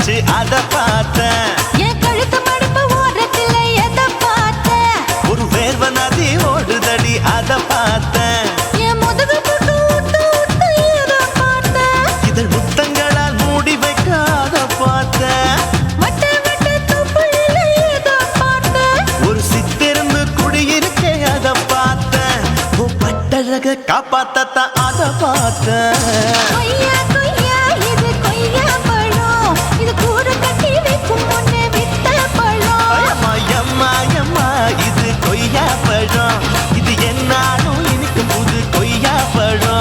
மாட்டிக்கிச்சு அத பார்த்தேன். என் கழுத்து மடுப்பு ஓரத்துல எதை பார்த்தேன்? ஒரு வேர்வ நதி ஓடுதடி அத பார்த்தேன். என் முதுகு போட்டு ஊத்து ஊத்து எதை பார்த்தேன்? இதழ் முத்தங்களால் மூடி வைக்க அத பார்த்தேன். வட்ட வட்ட தொப்புளில எதை பார்த்தேன்? ஒரு சித்திருந்து குடியிருக்கே அத பார்த்தேன். உன் பட்டழக காப்பாத்தத்தான் அத பார்த்தேன். கொய்யா கொய்யா இது கொய்யா பழம், இது கூடு கட்டி வைக்கும் முன்னே வித்த பழம். அம்மா எம்மா எம்மா இது கொய்யா பழம், இது என்னாலும் எனக்கு புது கொய்யா பழம்.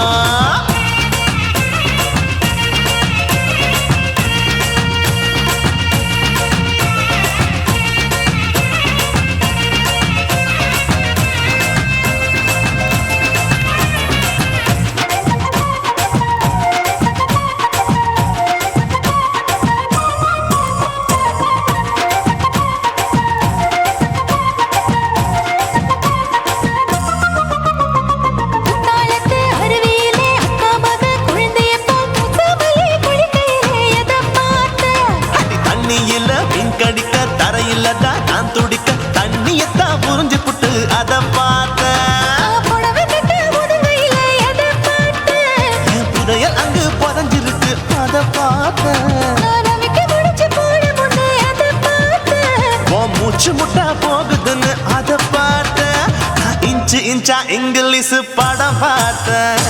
குத்தாலத்து அருவியிலே அக்கா மக குழந்தைய போல் முத்தமல்லி குளிக்கையிலே எதை பார்த்தேன்? அடி தண்ணியில மீன் கடிக்க தரையில தான் நான் துடிக்க தண்ணியத்தான் புரிஞ்சு புட்டு அத பார்த்தேன். புடவை கட்ட முதுகையிலே எதை பார்த்தேன்? என் புதையல் அங்கு புதஞ்சிருக்கு அத பார்த்தேன். நான் அவிக்க முடிச்சு போட முன்னே எதை பார்த்தேன்? உன் மூச்சு முட்டா போகுதுன்னு அத பார்த்தேன். நான் இன்ச்சு இன்ச்சா இங்கிலீஷ் படம் பார்த்தேன்.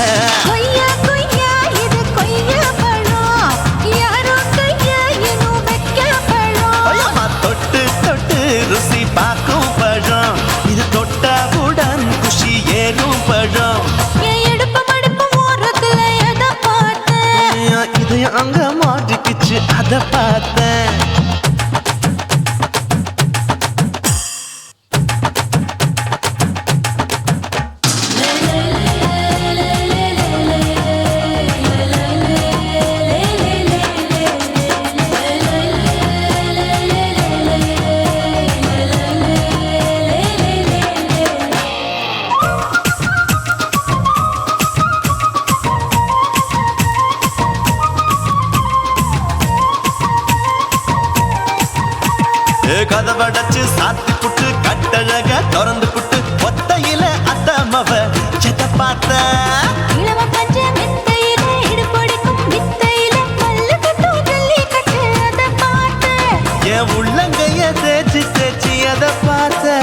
கொய்யா கொய்யா இது கொய்யா பழம், யாரோ கையா இன்னும் வைக்க பழம். ஐயம்மா தொட்டு தொட்டு ருசி பார்க்கும் பழம், இது தொட்டவுடன் குஷி ஏறும் பழம். என் இடுப்பு மடுப்பு ஓரத்துல எதை பார்த்தேன்? என் இதயம் அங்க மாட்டிக்கிச்சு அத பார்த்தேன். கதவடைச்சு சாத்தி புட்டு கட்டழக திறந்து புட்டு ஒத்தையில அத்தமவ எதை பார்த்த. இளம பஞ்ச மெத்தையிலே இடுப்பொடிக்கும் வித்தையிலே மல்லு கட்டும் ஜல்லி கட்டு அதை பார்த்தேன். என் உள்ளங்கைய தேய்ச்சி தேய்ச்சி எதை பார்த்த.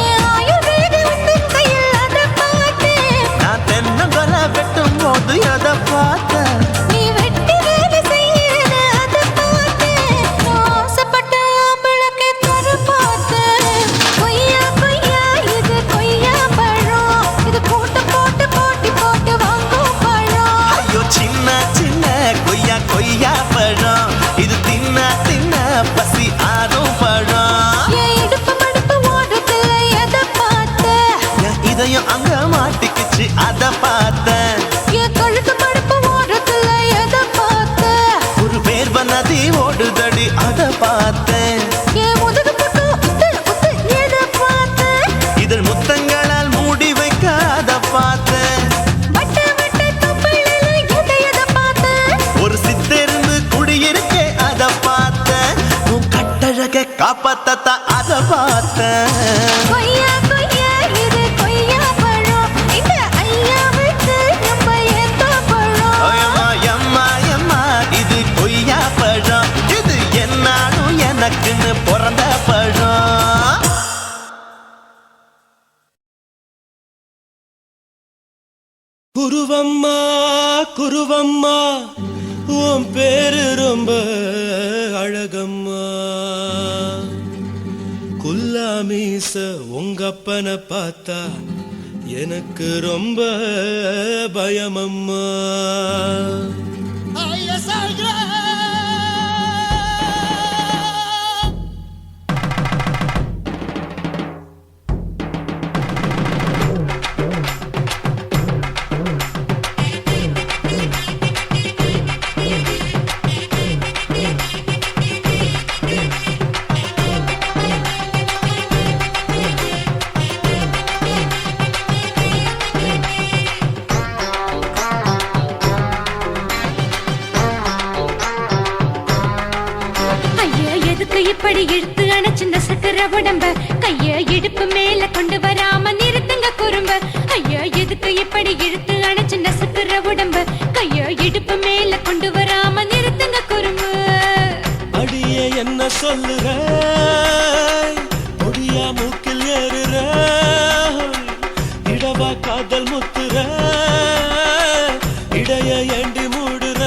என் ஆயுர்வேத உந்தன் கையில் அதை பார்த்தேன். நான் தென்னங்கொலை வெட்டும் போது எதை பார்த்த. நீ வெட்டி வேலை செய்யறது அதை பார்த்தேன். நான் ஆசைப்பட்ட ஆம்பளுக்கு தர பார்த்தேன். கொய்யா கொய்யா இது கொய்யா பழம், இது போட்டு போட்டு போட்டி போட்டு வாங்கும் பழம். ஐயோ சின்ன சின்ன கொய்யா கொய்யா பழம், இது தின்ன தின்ன பசி ஆறும் பழம். என் இடுப்பு மடுப்பு ஓரத்துல எதை பார்த்தேன்? என் இதயம் அங்க மாட்டிக்கிச்சு அத பார்த்தேன். என் கழுத்து மடுப்பு ஓரத்துல எதை பார்த்தேன்? ஒரு வேர்வ நதி ஓடுதடி அத பார்த்தேன். என் முதுகு போட்டு உத்து உத்து எதை பார்த்தேன்? இதழ் முத்தங்களால் மூடி வைக்க அத பார்த்தேன். வட்ட வட்ட தொப்புளில எதை பார்த்தேன்? ஒரு சித்திருந்து குடியிருக்கே அத பார்த்தேன். உன் கட்டழக காப்பாத்தத்தான் அத பார்த்தேன். கொய்யா கொய்யா இது கொய்யா பழம், இந்த ஐயா விட்டு நம்ம ஏத்த பழம். அம்மா எம்மா எம்மா இது கொய்யா பழம், இது என்னாலும் எனக்குன்னு பிறந்த பழம். குருவம்மா குருவம்மா உன் பேரு ரொம்ப அழகம்மா. குல்லாமீச உங்க அப்பனை பார்த்தா எனக்கு ரொம்ப பயமம்மா. இப்படி இழுத்து அணைச்சு நசுக்கிற உடம்ப கைய இடுப்பு மேல கொண்டு வராம நிறுத்துங்க குறும்ப ஐயா எதுக்கு இப்படி இழுத்து அணைச்சு நசுக்கிற உடம்ப கைய இடுப்பு மேல கொண்டு வராம நிறுத்துங்க குறும்ப அடியே என்ன சொல்லுற ஒடியா மூக்கில் ஏறுற இடவா காதல் முத்துற இடைய ஏண்டி மூடுற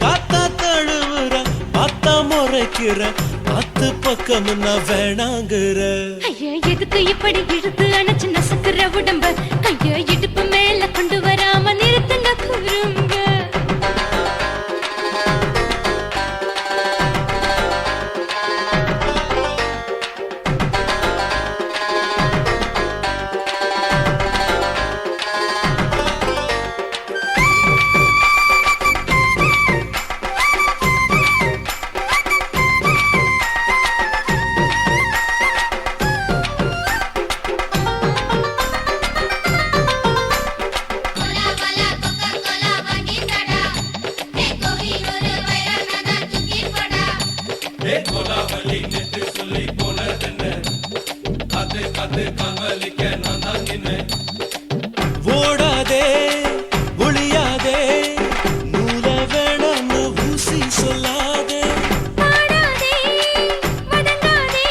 காத்தா தழுவுற பார்த்தா முறைக்கிற பத்து பக்கம் நான் வேணாங்குற ஐயா எதுக்கு இப்படி இழுத்து அணைச்சு நசுக்கிற உடம்ப கைய இடுப்பு மேல கொண்டு வராம நிறுத்துங்க குறும்ப ஓடாதே ஒளியாதே நூல வேணான்னு ஊசி சொல்லாதே பாடாதே வதங்காதே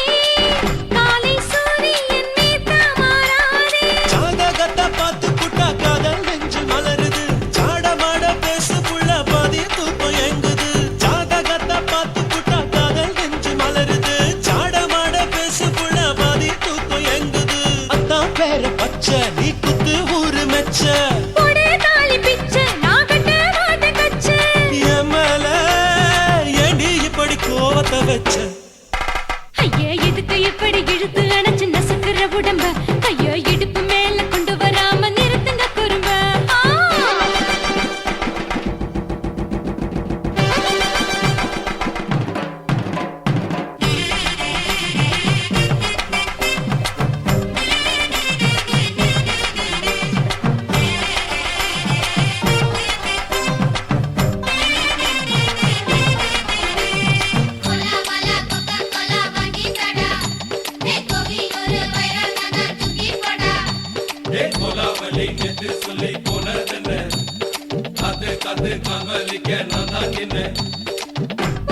காலை சூரியன் மீது மாறாதே ஜாதகத்தை பார்த்து புட்டா காதல் நெஞ்சு மலருது சாடமாட பேசு புள்ள பாதி தூக்கம் எங்குது ஜாதகத்தை பார்த்து புட்டா காதல் நெஞ்சு மலருது சாடமாட பேசு புள்ள பாதி தூக்கம் எங்குது அத்தான் பேர பச்சை நீ குத்து ஊரு மெச்ச போடே தாலி பிச்சை நான் கட்ட மாட்ட கச்சை என் மேல ஏண்டி இப்படி கோவத்தை வச்ச ஐயா எதுக்கு இப்படி இழுத்து அணைச்சு நசுக்கிற உடம்ப கைய இடுப்பு மேல கொண்டு வராம நிறுத்துங்க குறும்ப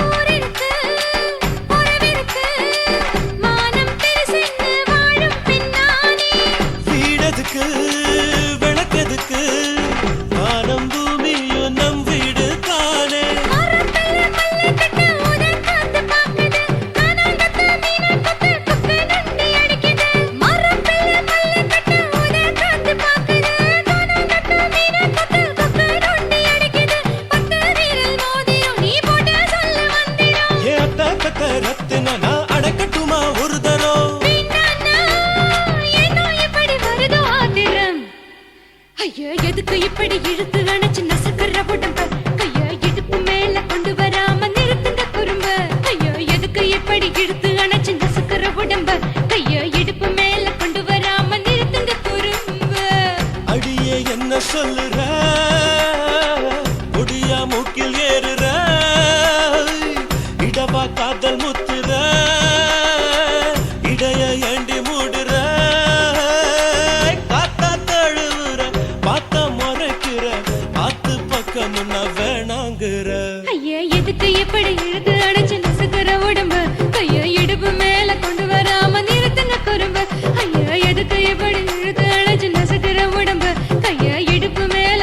ஊரிருக்கு உறவிருக்கு மானம் பெருசென்னு வாழும் பின்னானே வீடதுக்கு விளக்கதுக்கு வானம் பூமியும் நம் வீடு தானே மரத்துல மல்லு கட்ட உதன் காத்து பாக்குது கானாங்கத்து மீனாங்கத்து குக்கு நண்டி அடிக்குது மரத்துல மல்லு கட்ட உதன் காத்து பாக்குது கானாங்கத்து மீனாங்கத்து குக்கு நண்டி அடிக்குது பத்து வீரல் மோதிரம் நீ போட்ட சொல்ல வந்திடும் ஏ அத்த ரத்தின நான் அடக்கட்டுமா ஒரு தரம் வீணானா ஏனோ இப்படி வருதோ ஆத்திரம் ஐயா எதுக்கு இப்படி இழுத்து அணைச்சு நசுக்கிற உடம்ப கைய இடுப்பு மேல கொண்டு வராம நிறுத்துங்க குறும்ப ஐயா எதுக்கு இப்படி இழுத்து அணைச்சு நசுக்கிற உடம்ப கைய இடுப்பு மேல கொண்டு வராம நிறுத்துங்க குறும்ப அடியே என்ன சொல்லுற ஒடியா மூக்கில் ஏறுற இடவா காதல் முத்துற இடைய ஏண்டி மூடுற காத்தா தழுவுற பார்த்த முறைக்கிற ஆத்து பக்கம் நான் வேணாங்குற ஐயா எதுக்கு இப்படி இழுத்து அணைச்சு நசுக்கிற உடம்ப கைய இடுப்பு மேல கொண்டு வராம நிறுத்துங்க குறும்ப ஐயா எதுக்கு இப்படி இழுத்து அணைச்சு நசுக்கிற உடம்ப கைய இடுப்பு மேல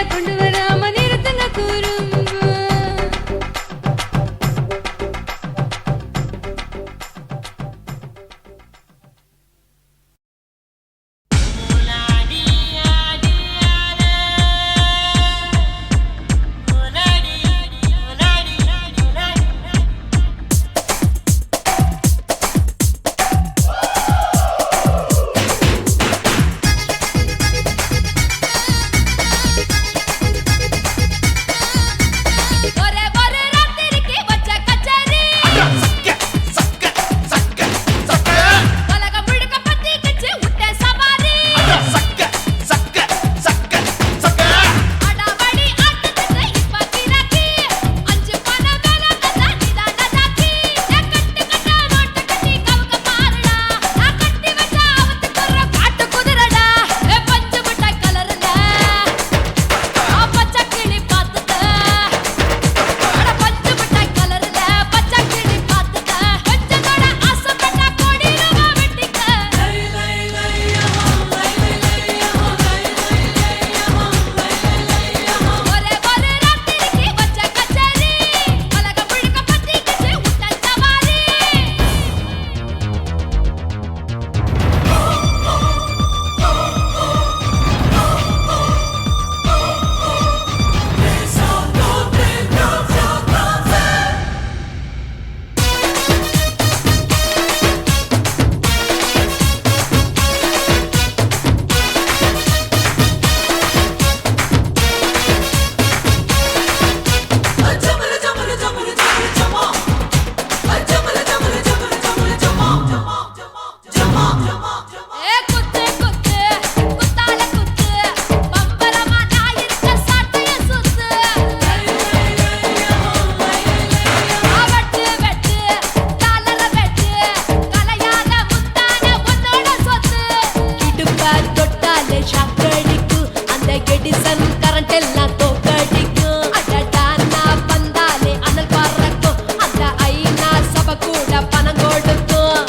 ஷாக்கடிக்கும் அந்த எடிசன் கரண்ட் எல்லாம் தோக்கடிக்கும் அடடா நான் வந்தாலே அனல் பறக்கும் அந்த ஐநா சபை கூட பணம் கொடுக்கும்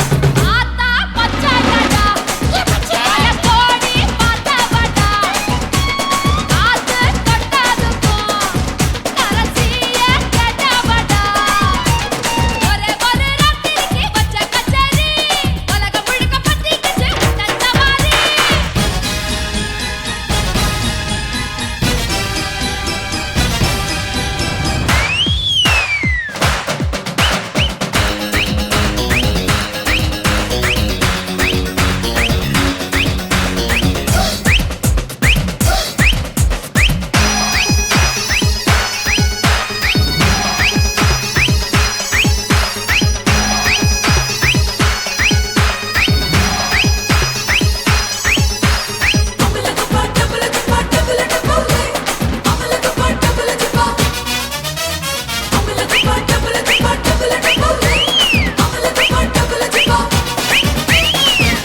ஆத்தா பச்சைடா பச்சைய கோடி பார்த்தவடா காத்து கொட்டாதுக்கும் கரசிய கேட்டவடா ஒரே ஒரு ராத்திரிக்கு வச்ச கச்சேரி உலகம் முழுக்க பத்திக்கிச்சு உட்டன் சவாரி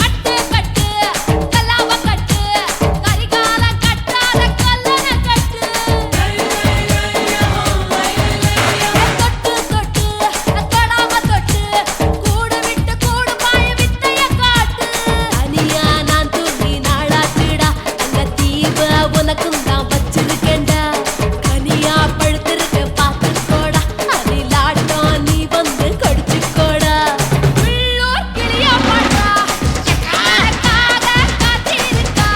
கட்டு கட்டு கல்லாவ கட்டு கரிகால கட்டாத கல்லன கட்டு தொட்டு தொட்டு தொடாம தொட்டு கூடு விட்டு கூடு பாய வித்தைய காட்டு அனியா நான் தூங்கி நாளாச்சுடா அந்த தீவ உனக்கும் தான் வச்சிருக்கேன்டா கனியா பழுத்திருக்க பார்த்துக்கோடா அதிலாட்டம் நீ வந்து கடிச்சுக்கோடா உள்ளூர் கிளியா பாட்டா எனக்காக காத்திருக்கா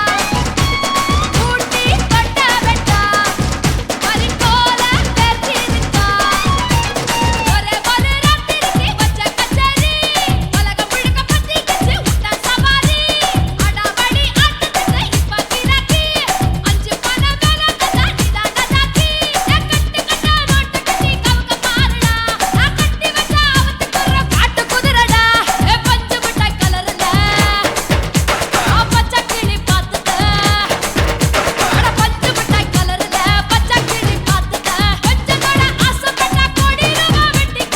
ஊட்டி கொட்ட வெட்டா பறி போல பேர்த்திருக்கா ஒரே ஒரு ராத்திரிக்கு வச்ச கச்சேரி உலகம் முழுக்க பத்திக்கிச்சு உட்டன் சவாரி அடாவடி ஆட்டத்துக்கு இப்ப கிராக்கி அஞ்சு பணம் வேணாம் நீதான் நதாக்கி கட்டு கட்டா நோட்டு கட்டி கவுக்க பாருடா நான் கட்டி வச்ச அவத்துக்குற காட்டு குதிரடா பஞ்சு மிட்டாய் கலருல பச்சை கிளி பார்த்துட்ட அட பஞ்சு மிட்டாய் கலருல பச்சை கிளி பார்த்துட்ட கொஞ்சத்தோட ஆசைப்பட்ட கோடி ரூபா வெட்டிக்க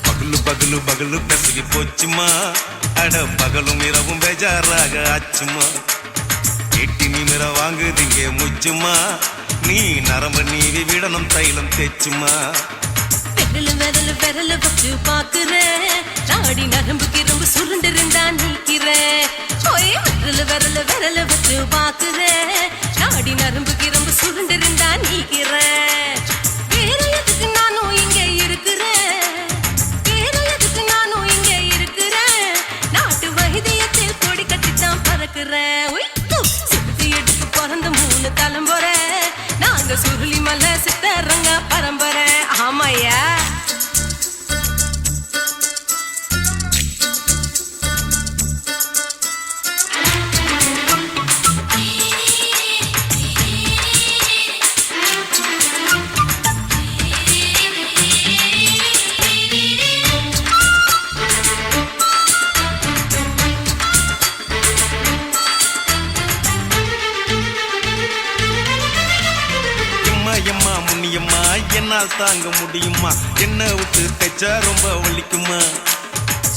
பகலு பகலு பகலு கசகி போச்சுமா அட பகலும் இரவும் பேஜாராக ஆச்சுமா எட்டி நிமிர வாங்குதிங்க முச்சுமா நீ நரம்பு நீவி விடணும் தைலம் தேச்சுமா விரல் விரல் வச்சு பாக்குறேன் நாடி நரம்பு கிரம்பு சுருண்டு இருந்தா நீக்கிறேன் ஓய் விரல் விரல் வச்சு பாக்குறேன் நாடி நரம்பு கிரம்பு சுருண்டு இருந்தா நீக்கிறேன் வேற எதுக்கு நானும் இங்க இருக்கிறேன் வேற எதுக்கு நானும் இங்க இருக்கிறேன் நாட்டு வைத்தியத்தில் கொடி கட்டித்தான் பறக்குறேன் ஒய் சித்தி எடுத்து பிறந்த 3 தலைமுறை நாங்க சுருளி மலை சித்தரங்க பரம்பரை ஆமாயா எம்மா முன்னியம்மா என்னால் தாங்க முடியுமா என்ன விட்டு தைச்சா ரொம்ப வலிக்குமா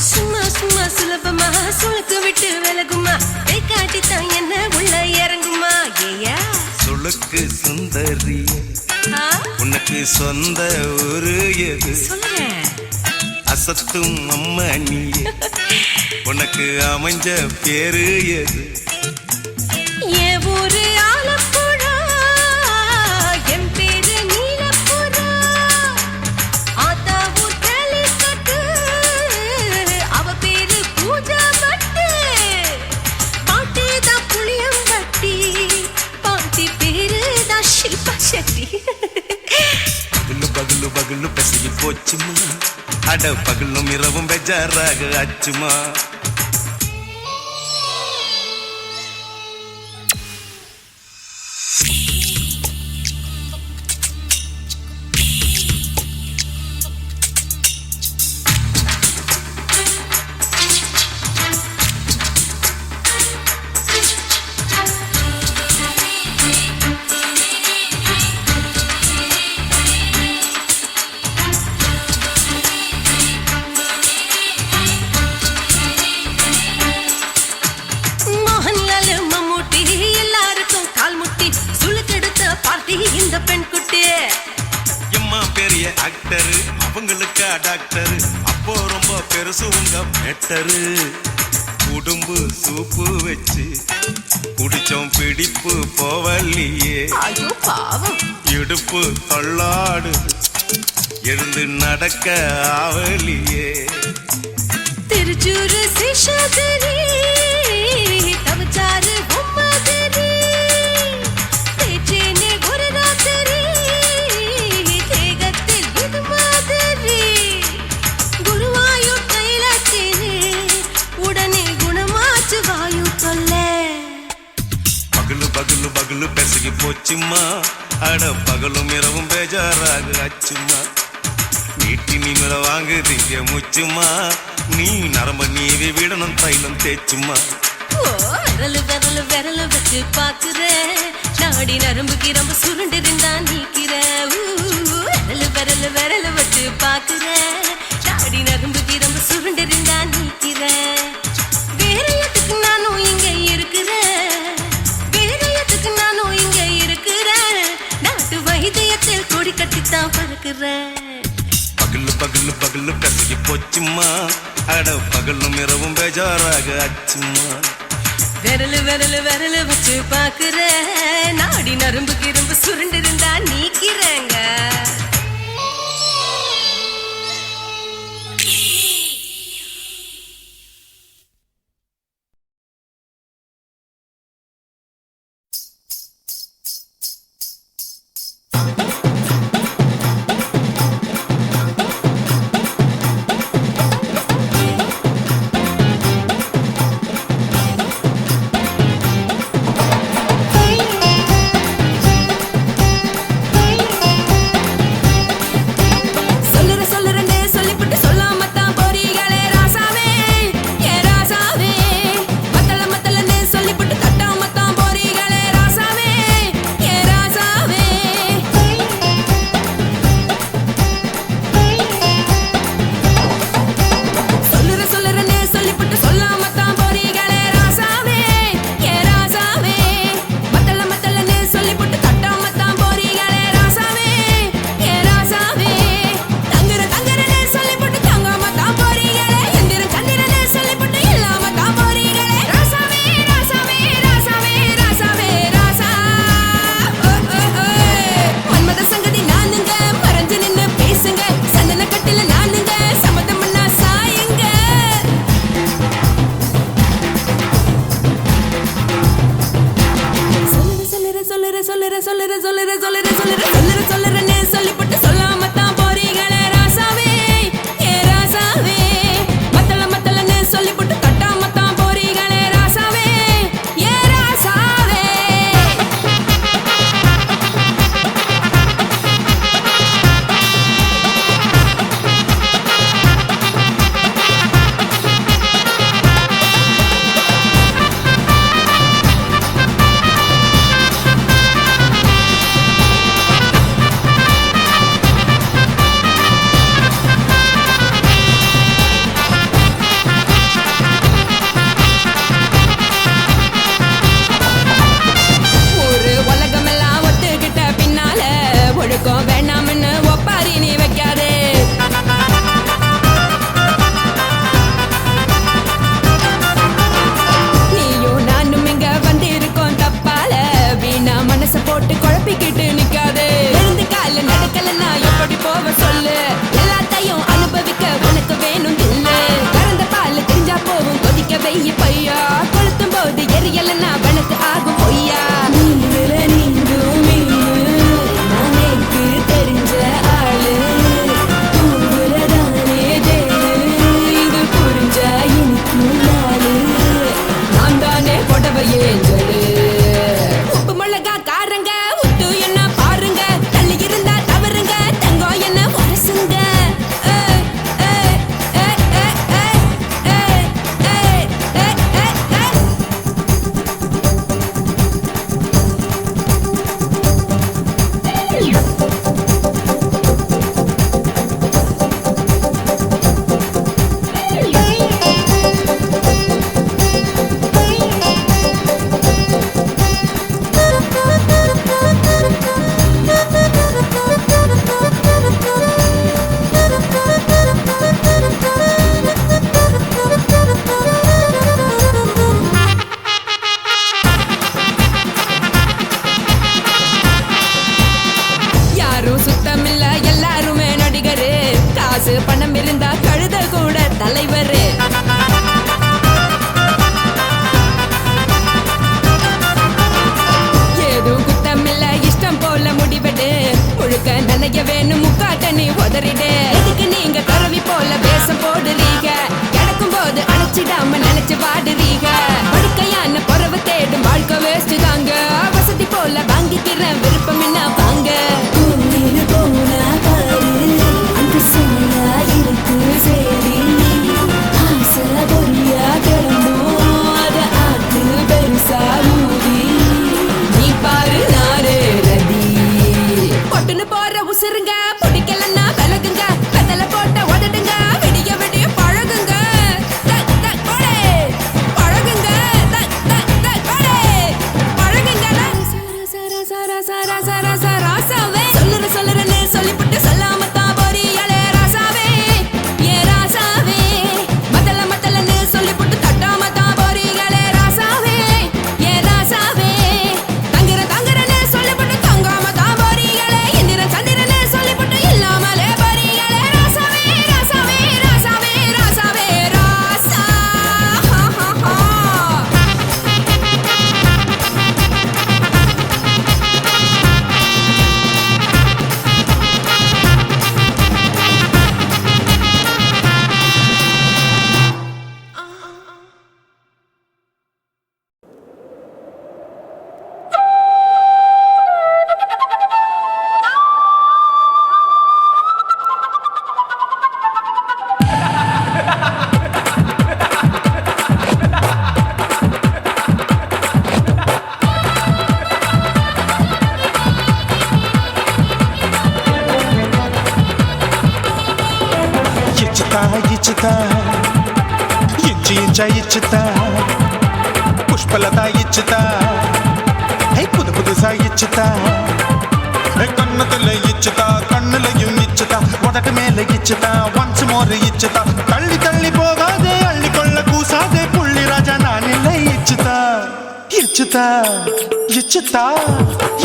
சும்மா சும்மா சுலபமா சுளுக்கு விட்டு விலகுமா கை காட்டித்தான் என்ன உள்ள இறங்குமா ஏயா சுளுக்கு சுந்தரி உனக்கு சொந்த ஊரு எது சொல்றேன் அசத்தும் அம்மா நீ உனக்கு அமைஞ்ச பேரு எது என் ஊரு ஆலப்புழா என் பேரு நீலப்புறா ஆத்தா ஊர் கேலிக்கட்டு பகலு பெசகி போச்சுமா அட பகலும் இரவும் பெஜாராக ஆச்சுமா மோகன்லால் மம்மூட்டி எல்லாருக்கும் கால் முட்டி சுளுக்கெடுத்த பார்ட்டி இந்த பெண் குட்டி எம்மா பெரிய ஆக்டரு அவங்களுக்கா டாக்டரு அப்போ ரொம்ப பெருசு உங்க மேட்டரு உடும்பு சூப்பு வச்சு குடிச்சோம் பிடிப்பு போவல்லையே ஐயோ பாவம் இடுப்பு தள்ளாடு எழுந்து நடக்க ஆவலியே திருச்சூரு சிஷாதிரி தவச்சாரு பொம்மாதிரி தேச்சேனே ஒரு ராத்திரி தேகத்தில் இது மாதிரி குருவாயூர் கைலாச்சேனே உடனே குணமாச்சு வாயு சொல்ல பகலு பகலு பகலு பெசகி போச்சுமா அட பகலும் இரவும் பேஜாராக ஆச்சுமா நீட்டி நிமிர வாங்குதீங்க முச்சுமா நீ நரம்ப நீவி விடணும் தைலம் தேச்சுமா ஓ விரலு விரலு விரலு வச்சு பாக்குற நாடி நரம்பு கிரம்பு சுருண்டு இருந்தா நீக்கிற விரலு விரலு விரலு வச்சு பாக்குற நாடி நரம்பு கிரம்பு சுருண்டு இருந்தா நீக்கிற வேற எதுக்கு நானும் இங்க இருக்கிறேன் வேற எதுக்கு நானும் இங்க இருக்கிறேன் நாட்டு வைத்தியத்தில் கொடி கட்டித்தான் பறக்கிறேன் பகலு பகலு பகலு பெசகி போச்சுமா அட பகலும் இரவும் பேஜாராக ஆச்சுமா விரலு விரலு விரலு வச்சு பாக்குற நாடி நரம்பு கிரம்பு சுருண்டு இருந்தா நீக்கிறேங்க ఇంచా ఇచ్చుతా పుష్పలత ఇచ్చుతా హే புது புதுசா ఇచ్చుతా கண்ணத்துல இச்சுதா கண்ணுலையும் இச்சுதா உதட்டு மேல இச்சுதா ஒன்ஸ் மோர் இச்சுதா தள்ளி தள்ளி போகாதே அள்ளி கொள்ள கூசாதே புள்ளி ராஜா நான் இல்லை இச்சுதா இச்சுதா இச்சுதா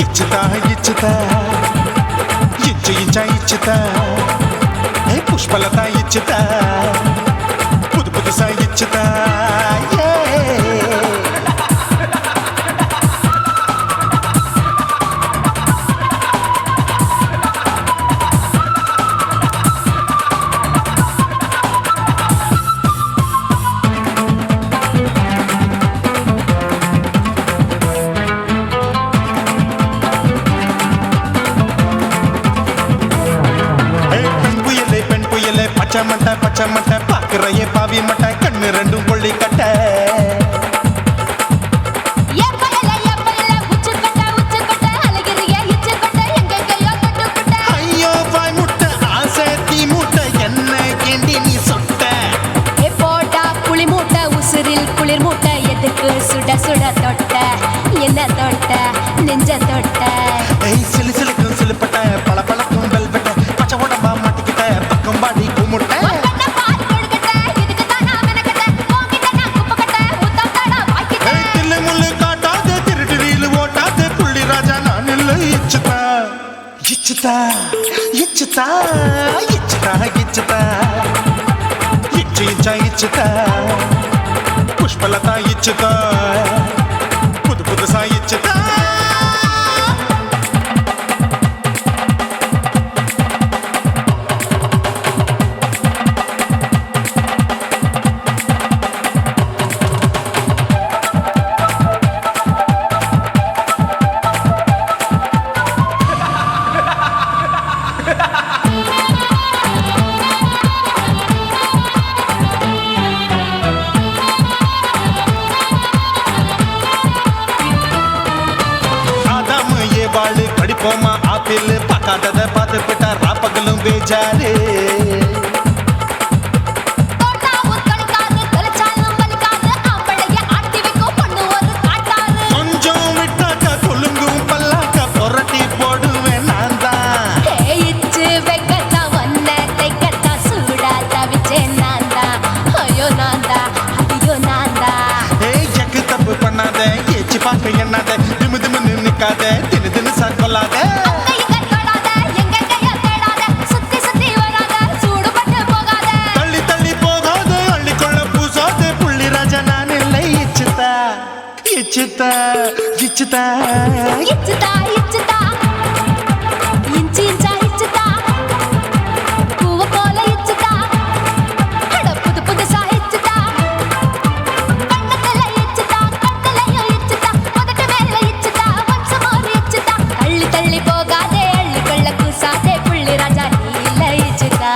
இச்சுதா இச்சுதா இச்சு இச்சா இச்சுதா ஹே புஷ்பலதா இச்சுதா புது புதுசா இச்சுதா பச்சை மட்டை பாக்குறையே பாவி மட்டை கண்ணு ரெண்டும் கொள்ளி கட்ட ஐயோ பாய் முட்டை ஆசை தீ மூட்டை என்ன கேண்டி நீ சொட்ட போட்டா புளி மூட்டை உசுரில் குளிர் மூட்டை எதுக்கு சுட சுட தொட்ட என்ன தொட்ட நெஞ்ச தொட்ட சிலு சிலுக்கும் சிலுப்பட்ட பல பழக்கும் வெல்வெட்ட பச்சை உடம்பா மாட்டிக்கிட்ட பக்கம் பாடி குமுட்ட இச்சுதா இச்சுதா இச்சுதா இச்சுதா இச்சு இச்சா இச்சுதா புஷ்பலதா இச்சுதா புது புதுசா இச்சுதா படிப்போமா ஆப்பிள் பார்க்காதத பார்த்து விட்டா ராப்பகலும் பேஜாரு கொஞ்சம் விட்டாக்க கொலுங்கும் பல்லாக்க புரட்டி போடுவேன் நான் தான் எக்கு தப்பு பண்ணாத ஏச்சி பார்க்க எண்ணாத திமு திமுன்னு நிக்காத தினு தினு சாக்கொள்ளாத தள்ளி தள்ளி போகாத அள்ளி கொள்ள பூசாத புள்ளி ராஜா நான் இல்லை இச்சுதா இச்சுதா இச்சுதா இச்சுதா இச்சுதா இஞ்சி இஞ்சா இச்சுதா பூவ போல இச்சுதா அட புது புதுசா இச்சுதா கண்ணத்துல இச்சுதா கண்ணலையும் இச்சுதா உதட்டு மேல இச்சுதா ஒன்ஸ் மோர் இச்சுதா தள்ளி தள்ளி போகாதே அள்ளி கொள்ள கூசாதே புள்ளி ராஜா நீ இல்ல இச்சுதா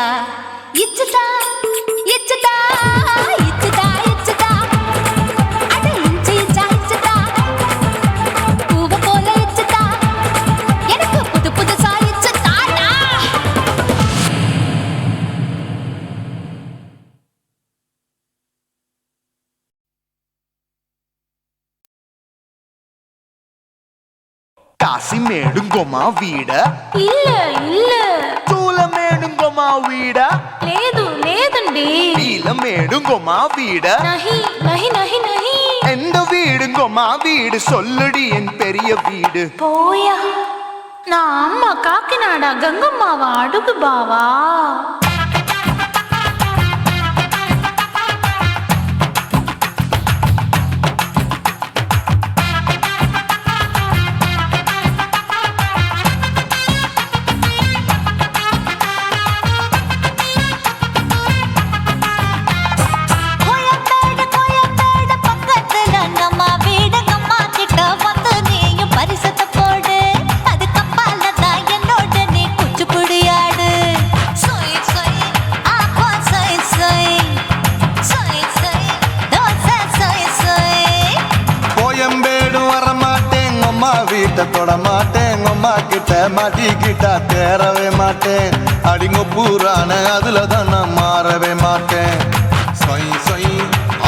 இச்சுதா இச்சுதா இச்சுதா இச்சுதா அட இஞ்சி இஞ்சா இச்சுதா பூவ போல இச்சுதா எனக்கு புது புதுசா இச்சுதாடா காசி மேடுங்கோமா வீட இல்ல இல்ல தூல மேடுங்கோமா வீட లేదు లేదండి நீல மேடுங்கோமா வீட నహి నహి నహి నహి எந்த வீடுங்கோமா வீடு சொல்லுடி என் பெரிய வீடு పోయా నా అమ్మ కాకినాడ గంగమ్మావ అడుగు బావా வீட்டை தொட மாட்டேன் அம்மா கிட்ட மாட்டிக்கிட்டா தேரவே மாட்டேன் அடிங்க பூரான அதுல தான் நான் மாறவே மாட்டேன் சொய் சொய்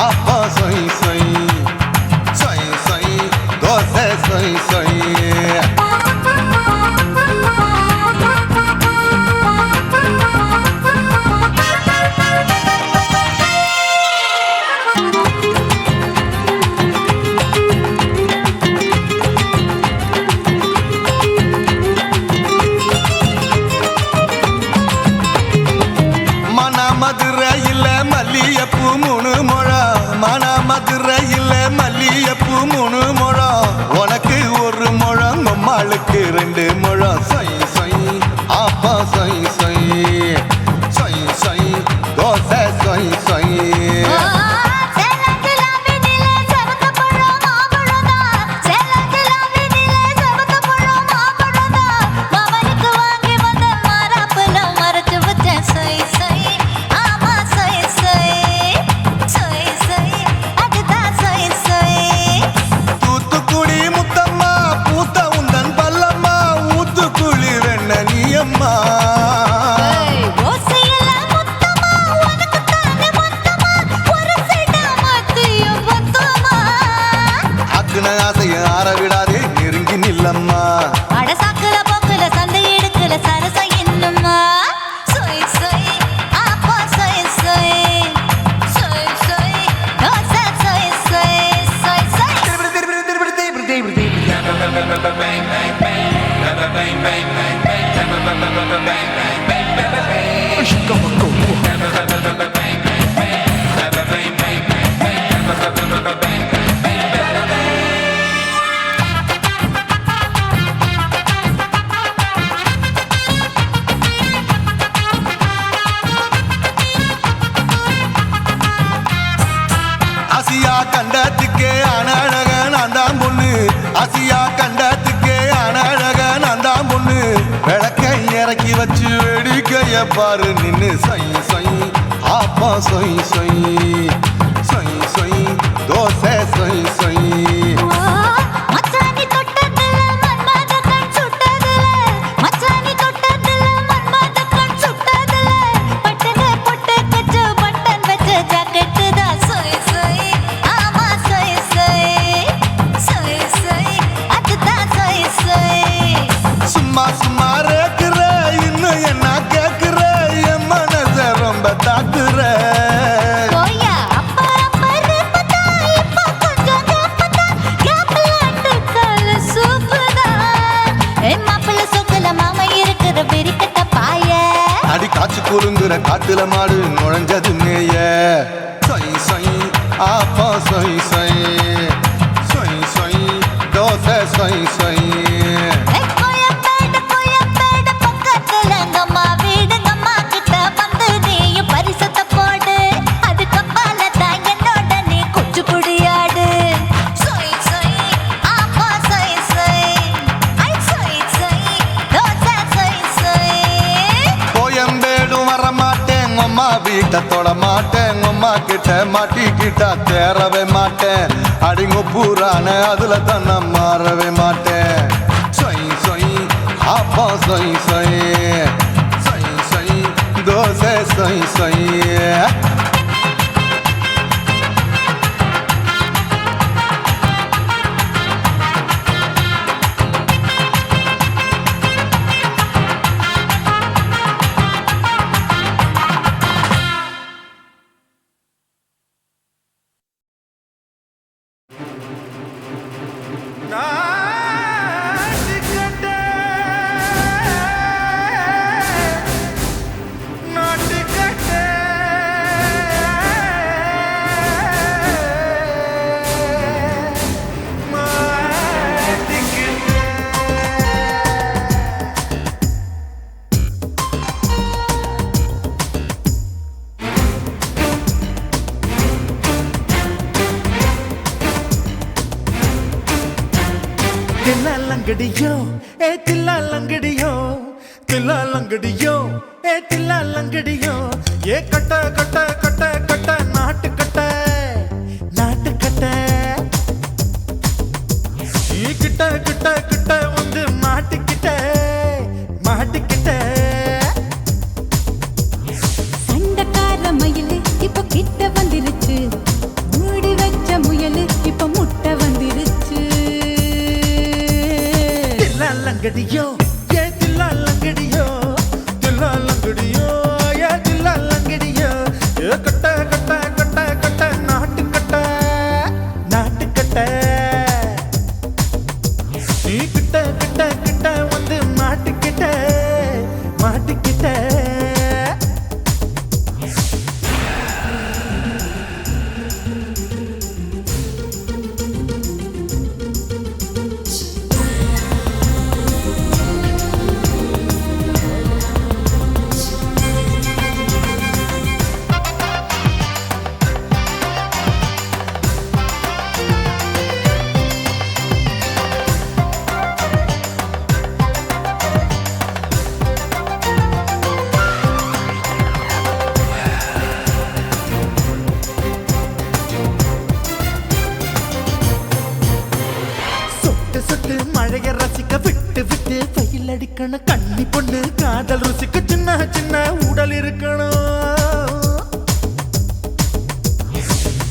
அப்பா விடாதே நெருங்கி நில்லம்மா அட சாக்குல போக்குல சந்தை எடுக்கல சரசம் என்னம்மா சொய் சொய் ஆப்பா சொய் சொய் சொய் சொய் தோசை சொய் சொய் சொய் சொய் ஆசியா கண்டத்துக்கே அனழக நான் தான் பொண்ணு ஆசியா கண்டத்துக்கே அனழக நான் தான் பொண்ணு விளக்கை இறக்கி வச்சு வேடிக்கைய பாரு நின்னு சொய் சொய் ஆப்பா சொய் சொய் சொய் சொய் தோசை சொய் சொய் மச்சானி தொட்டதுல மன்மத கண் சுட்டதுல மச்சானி தொட்டதுல மன்மத கண் சுட்டதுல பட்டன பொட்டு கச்சு பட்டன் வச்ச ஜாக்கெட்டு தான் சொய் சொய் ஆமா சொய் சொய் சொய் சொய் அதுதான் சொய் சொய் சும்மா சும்மா ரேக்குற இன்னும் என்ன கேக்குற என் மனச ரொம்ப தாக்குற போயா அப்பா அப்பா ரப்பதா இப்போ கொஞ்சம் கேப்பதா கேப்பலாட்டு கால சூப்புதா என் மாப்பிள்ள சொக்கல மாமா இருக்கிற வெறிக்கட்ட பாய அடி காய்ச்சி குலுங்குற காட்டுல மாடு நுழைஞ்சது மேய சொய் சொய் ஆப்பா சொய் சொய் சொய் சொய் தோசை சொய் சொய் கோயம்பேடு பக்கத்துல எங்கம்மா வீடு அம்மா கிட்ட வந்து நீயும் பரிசத்தை போடு அதுக்கப்பால தான் என்னோட நீ குச்சி புடியாடு சொய் சொய் ஆப்பா சொய் சொய் ஐ சொய் சொய் தோசை சொய் சொய் கோயம்பேடும் வர மாட்டேன் அம்மா வீட்டை தொட மாட்டேன் அம்மா கிட்ட மாட்டிக்கிட்டா தேரவே மாட்டேன் அடிங்க பூரான அதுல தான் நான் மாறவே மாட்டேன் சொய் சொய் ஆப்பா சொய் சொய் சொய் சொய் தோசை சொய் சொய் தில்லாலங்கடியோ ஏ தில்லாலங்கடியோ தில்லாலங்கடியோ ஏ தில்லாலங்கடியோ ஏ கட்ட கட்ட கட்ட கட்ட நாட்டு கட்ட நாட்டு கட்ட நீ கிட்ட கிட்ட கிட்ட வந்து மாட்டிக்கிட்ட மாட்டிக்கிட்ட சண்டக்கார மயிலு இப்ப கிட்ட வந்துருச்சு மூடி வச்ச முயலு இப்ப முட்டை வந்துருச்சு தில்லாலங்கடியோ ஏ தில்லாலங்கடியோ தில்லாலங்கடியோ ஏ தில்லாலங்கடியோ ஏ கட்ட கட்ட கட்ட கட்ட நாட்டு கட்ட நாட்டு கட்ட நீ கிட்ட கிட்ட கிட்ட வந்து மாட்டிக்கிட்ட மாட்டிக்கிட்ட சொட்டு மழைய ரசிக்க விட்டு விட்டு வெயில் அடிக்கணும் கண்ணி பொண்ணு காதல் ருசிக்க சின்ன சின்ன உடல் இருக்கணும்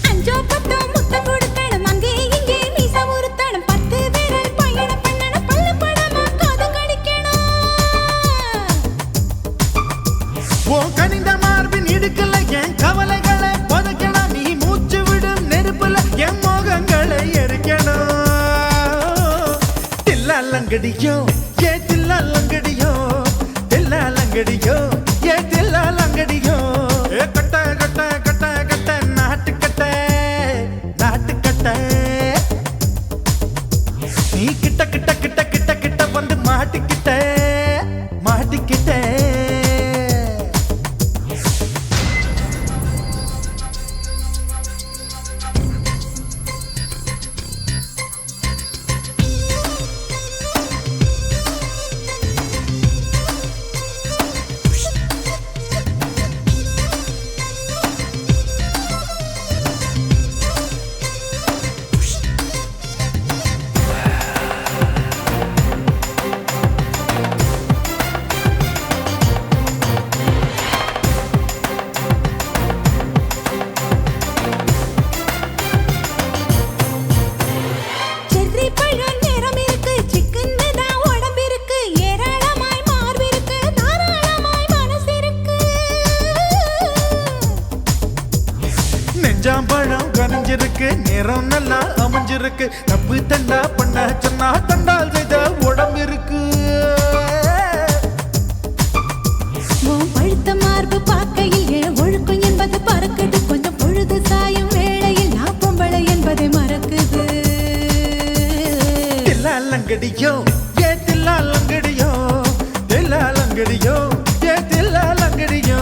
அஞ்சோ பத்தோ முட்டை கொடுக்கணும் அங்கே இங்கே மீச உருத்தணும் 10 பேரை லங்கடியோ ஏ தில்லா லங்கடியோ தில்லா லங்கடியோ ஏ தில்லா லங்கடியோ ஏ கட்ட கட்ட கட்ட கட்ட நாட்டு கட்ட நாட்டு கட்ட நீ கிட்ட கிட்ட கிட்ட கிட்ட கிட்ட வந்து மாட்டிக்கிட்ட மாட்டிக்கிட்ட செர்ரி பழம் நிறம் இருக்கு சிக்கன்னு தான் உடம்பு இருக்கு ஏராளமாய் மார்பு இருக்கு தாராளமாய் மனசு இருக்கு நெஞ்சாம்பழம் கனிஞ்சிருக்கு நிறம் நல்லா அமைஞ்சிருக்கு தப்பு தண்டா பண்ண சொன்னா தண்டால் செய்த உடம்பு இருக்கு உன் பழுத்த மார்பு பார்க்கையில் என் ஒழுக்கம் என்பது பறக்குது கொஞ்சம் பொழுது சாயும் வேளையில் நான் பொம்பளை என்பதை மறக்குது தில்லா லங்கடியோ ஏ தில்லா லங்கடியோ தில்லா லங்கடியோ ஏ தில்லா லங்கடியோ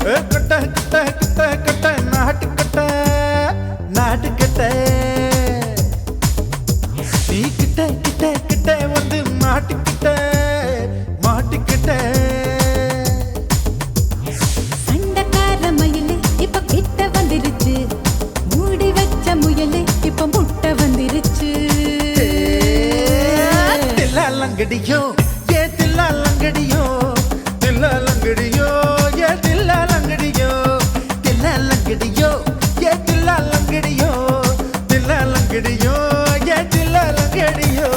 ஏ கட்ட கட்ட கட்ட கட்ட நாட்டு கட்ட நாட்டு கட்ட நீ கிட்ட கிட்ட கிட்ட வந்து மாட்டிக்கிட்ட மாட்டிக்கிட்ட சண்டைக்கார மயிலு இப்ப கிட்ட வந்துருச்சு மூடி வச்ச முயலு இப்ப முட்டை வந்துருச்சு தில்லா லங்கடியோ ஏ தில்லா லங்கடியோ தில்லா லங்கடியோ ஏ தில்லா லங்கடியோ தில்லா லங்கடியோ ஏ தில்லா லங்கடியோ தில்லா லங்கடியோ ஏ தில்லா லங்கடியோ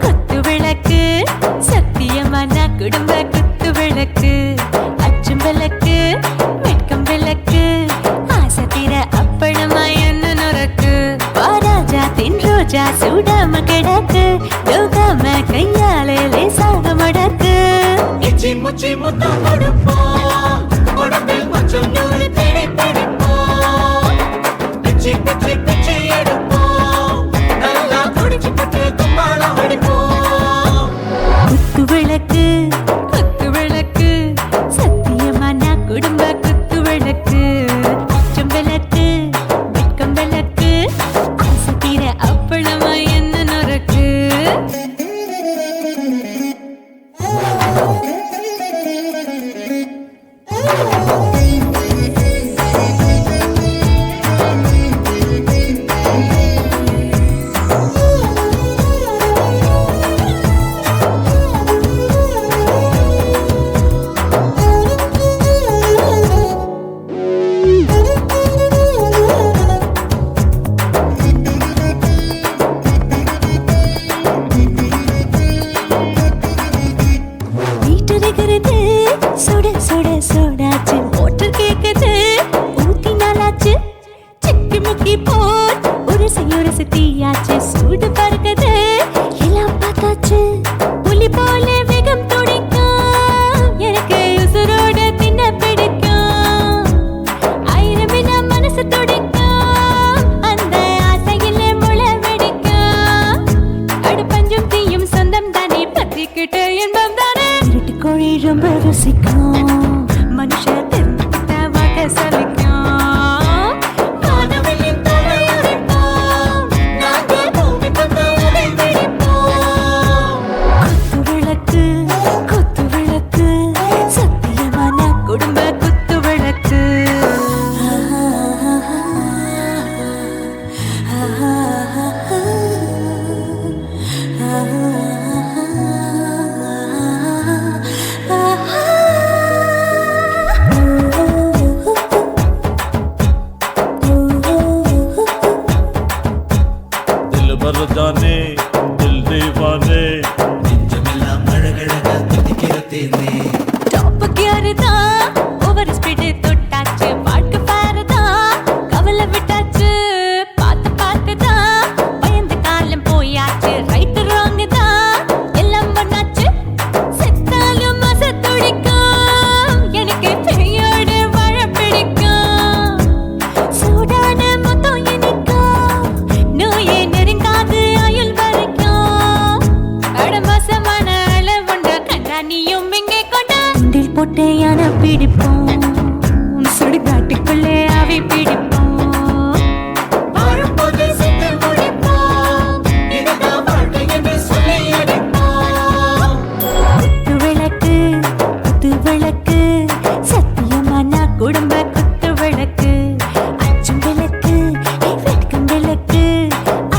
குத்து விளக்கு சத்தியமான குடும்ப குத்து விளக்கு அச்சும் விளக்கு வெட்கம் விளக்கு ஆசை தீர அப்பளமா என்ன நொறக்கு வாராஜா தின் ரோஜா சூடாம கிடக்கு யோகாம கையாலே லேசாக மடக்கு இச்சி முச்சி முத்தம் கொடுப்போம் உடம்பில் கொஞ்சம் நூறு தேடி பிடிப்போம் பிச்சி பிச்சி பிச்சி எடுப்போம் நல்லா குடிச்சு பட்டு கும்பாலம் அடிப்போம் குத்து விளக்கு சத்தியமான குடும்ப குத்து விளக்கு அச்சும் விளக்கு வெட்கம் விளக்கு ஆசை தீர அப்பளமா என்ன நொறக்கு வீட்டிருக்கிறது சுட சுட சோடாச்சு மோட்டர் கேக்குது ஊத்தி நாளாச்சு சிக்கி முக்கி போல் உரசி தீயாச்சு சூடு பறக்குது எல்லாம் பார்த்தாச்சு புலி போல வேகம் துடிக்கும் எனக்கு உசுரோட தின்ன பிடிக்கும் ஆயிரம் வினா மனசு துடிக்கும் அந்த ஆசையிலே முளை வெடிக்கும் அடுப்பஞ்சும் தீயும் சொந்தம் தானே பத்திக்கிட்டு இன்பம் தானே இருட்டு கோழி ரொம்ப ருசிக்கும் மனுஷ தெரிஞ்சுக்கிட்ட வாக்க சலிக்கும் காணவில்லின் தலை உரைப்போம் நாங்கள் பூமி பக்கம் உரை வெடிப்போம் குத்து விளக்கு வரதானே தில் தேவானே நெஞ்சமெல்லாம் அழகழகா தித்திக்கிற தேனே டாப் கியர் தான் ஓவர் ஸ்பீட் தொட்டாச்சு பாட்டு பாரு தான் கவலை விட்டாச்சு பார்த்து பார்த்து தான் பயந்து காலம் போயாச்சு ரைட் ராங் தான் எல்லாம் பண்ணாச்சு செத்தாலும் மச துடிக்கும் எனக்கு பெரியோடு வாழ பிடிக்கும் சூடான மொத்தம் இனிக்கும் நோயே நெருங்காது ஆயுள் வரைக்கும் அடமோசமான அளவுண்டா கண்டா நீயும் இங்கே கொண்டா உண்டில் போட்டு யானை பிடிப்போம் சுடுகாட்டுக்குள்ளே அவை பிடிப்போம் வரும்போது செத்து முடிப்போம் இதுதான் வாழ்க்கை என்று சொல்லி அடிப்போம் குத்து விளக்கு சத்தியமான குடும்ப குத்து விளக்கு அச்சும் விளக்கு வெட்கம் விளக்கு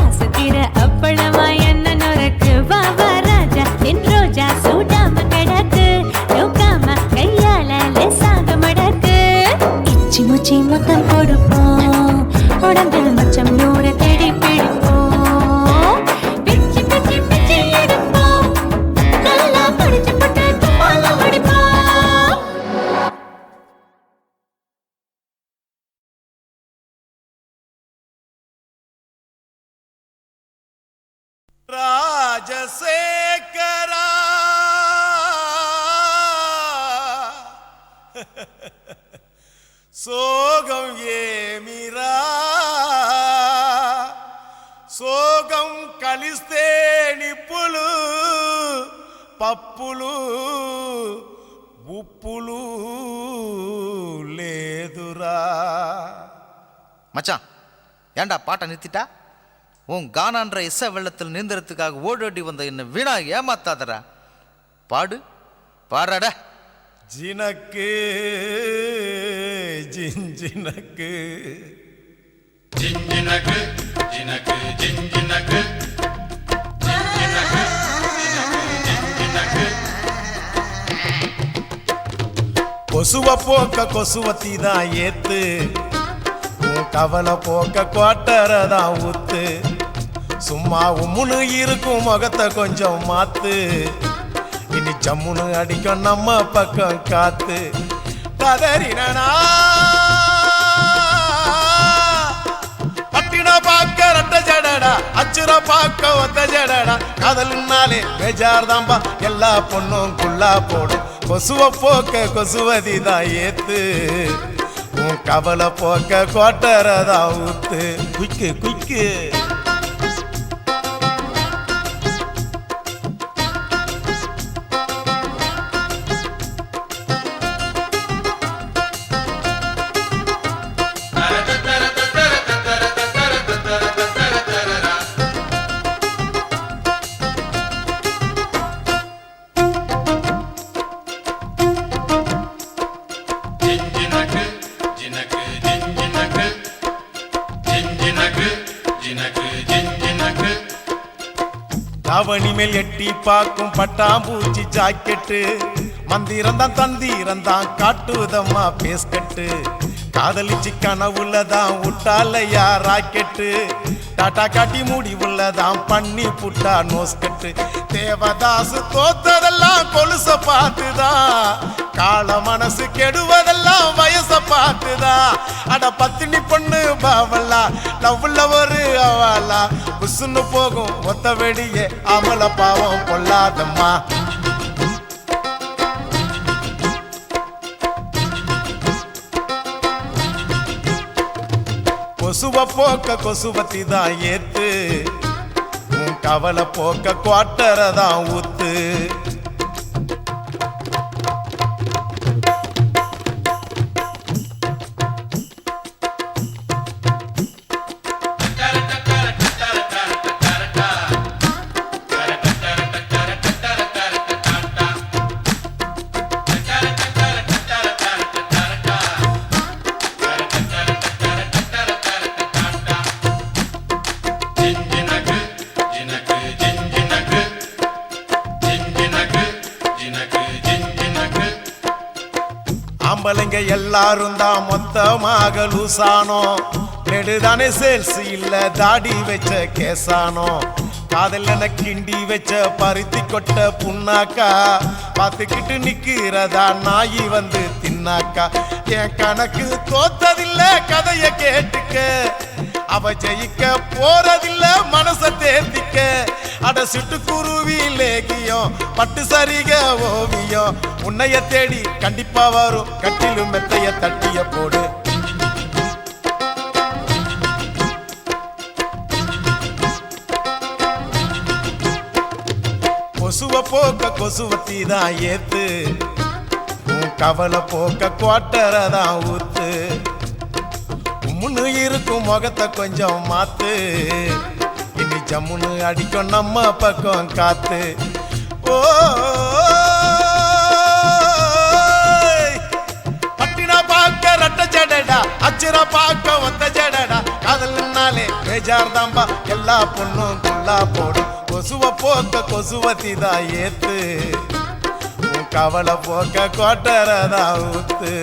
ஆசத்திர அப்பளமா என்ன நொறக்கு வா ராஜா என் ரோஜா சூடாம கிடக்கு நோக்காம கையால லேசாக மடக்கு இச்சி முச்சி மொத்தம் கொடுப்போம் உடம்பில் மச்சம் நூறு தேடி பிடிப்போம் பிச்சி பிச்சி பிச்சி எடுப்போம் நல்லா படிச்சு போட்டு துப்பால படிப்போம் ராஜசேகரா சோகம் ஏமிரா సోగం కలిస్తే నిప్పులు పప్పులు ఉప్పులు లేదురా. மச்சான் ஏன்டா பாட்டை நிறுத்திட்டா? உன் கானான்ற இசை வெள்ளத்தில் நீந்தறதுக்காக ஓடோடி வந்த என்ன வீணா ஏமாத்தாதடா. பாடு பாடுறாட. ஜினக்கு ஜிஞ்சினக்கு ஜிஞ்சினக்கு ஜினக்கு ஜிஞ்சினக்கு ஜிஞ்சினக்கு ஜிஞ்சினக்கு கொசுவ போக்க கொசுவத்தி தான் ஏத்து, உன் கவலை போக்க குவாட்டரதான் ஊத்து. சும்மா உம்முன்னு இருக்கும் முகத்தை கொஞ்சம் மாத்து, இனி சம்முன்னு அடிக்கும் நம்ம பக்கம் காத்து. கதறினா பட்டின பாக்க ரெட்ட ஜடடா, அச்சுர பாக்க ஒத்த ஜடடா. காதலுன்னாலே பேஜார் தாம்பா, எல்லா பொண்ணும் குள்ளா போடும். கொசுவ போக்க கொசுவதி தான் ஏத்து, உன் கவலை போக்க கோட்டரதான் ஊத்து. குய்க்கு குய்க்கு ஜிஞ்சினக்கு ஜினக்கு ஜிஞ்சினக்கு ஜிஞ்சினக்கு ஜினக்கு ஜிஞ்சினக்கு தாவணி மேல் எட்டி பார்க்கும் பட்டாம்பூச்சி ஜாக்கெட்டு, மந்திரந்தான் தந்திரந்தான் காட்டுதம்மா பேஸ்கட்டு. காதலிச்சு கனவுள்ளதான் விட்டாலையா ராக்கெட்டு, டாட்டா காட்டி முடிவுள்ளதான் பண்ணி புட்டா நோஸ்கட்டு. தேவதாசு தோத்ததெல்லாம் கொலுச பார்த்துதான், கால மனசு கெடுவதெல்லாம் வயச பார்த்துதான். அட பத்தினி பொண்ணு பாவல்லா, லவ்ல ஒரு அவலா, புசுன்னு போகும் ஒத்த வெடியே அமல பாவம் கொள்ளாதம்மா. கொசுவ போக்க கொசுவத்தி தான் ஏத்து, உன் கவலை போக்க குவாட்டரதான் ஊத்து. ஜிஞ்சினக்கு ஜினக்கு ஜிஞ்சினக்கு ஜிஞ்சினக்கு ஜினக்கு ஜிஞ்சினக்கு ஆம்பளைங்க எல்லாரும் தான் மொத்தமாக லூசானோ, பிளேடு தானே சேல்ஸ் இல்ல தாடி வச்ச கேசானோ காதல் என கிண்டி வச்ச பருத்தி கொட்ட புண்ணாக்கா பார்த்துக்கிட்டு நிக்கிறதா நாயி வந்து தின்னாக்கா என் கணக்கு தோத்ததில்ல கதைய கேட்டுக்க அவ ஜெயிக்க போறதில்ல மனச தேர்த்திக்க அட சிட்டுக்குருவி லேகியம் பட்டு சரிக ஓவியம் உன்னைய தேடி கண்டிப்பா வரும் கட்டிலும் மெத்தைய தட்டிய போடு கொசுவ போக்க கொசுவத்தி தான் ஏத்து உன் கவலை போக்க குவாட்டரதான் ஊத்து உம்முன்னு இருக்கும் முகத்தை கொஞ்சம் மாத்து இனி ஜம்முன்னு அடிக்கும் நம்ம பக்கம் காத்து ஓ பட்டினா பார்க்க ரெட்ட ஜடடா அச்சிரா பார்க்க ஒத்த ஜடடா காதல்னாலே பேஜார் தாம்பா எல்லா பொண்ணும் குள்ளா போடும் கொசுவ போக்க கொசுவத்தி தான் ஏத்து உன் கவலை போக்க கோட்டரதா ஊத்து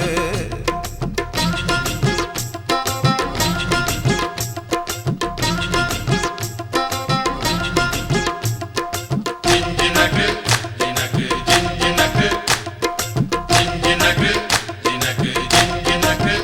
ஜிஞ்சினக்கு ஜினக்கு ஜிஞ்சினக்கு ஜிஞ்சினக்கு ஜினக்கு ஜிஞ்சினக்கு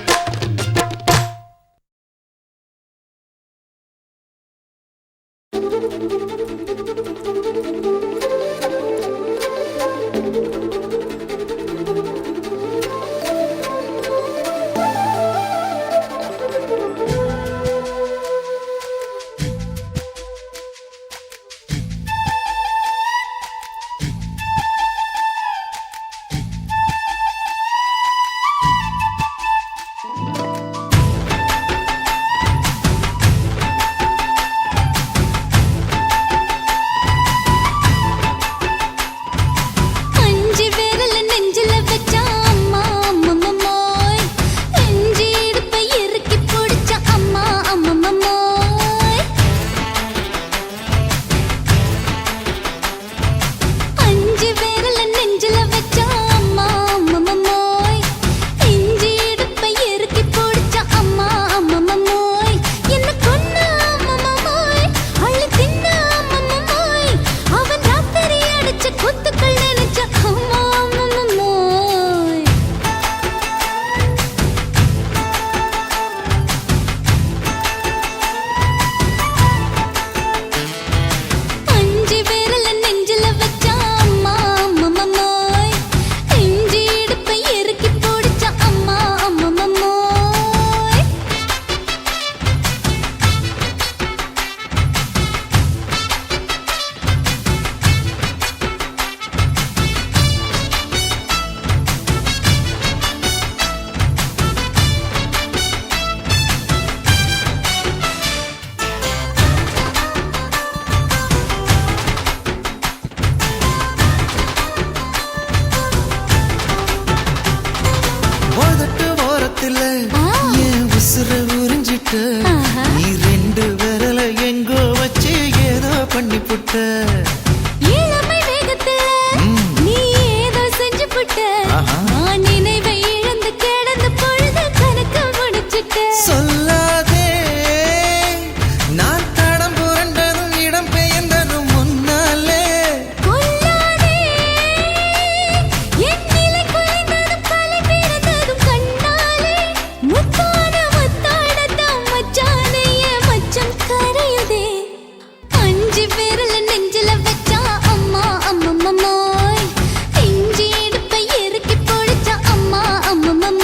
நீ ரெண்டு விரல எங்கோ வச்சு ஏதோ பண்ணி புட்ட இளமை வேகத்துல நீ ஏதோ செஞ்சு புட்ட நான் நினைவை இழந்து கிடந்த பொழுது கணக்கு முடிச்சிட்ட சொல்லாதே நான் தடம் புரண்டதும் இடம் பெயர்ந்ததும் முன்னாலே கொல்லாதே என் நிலை குலைந்ததும் தலை பிறந்ததும் கண்ணாலே முத்தான முத்தாடத்தான் மச்சானைய மச்சம் கரையுதே அஞ்சு விரல நெஞ்சில வச்சா அம்மா அம்மம்மாய் இஞ்சி இடுப்பை இறுக்கி பொழிச்சா அம்மா அம்மம்மாய்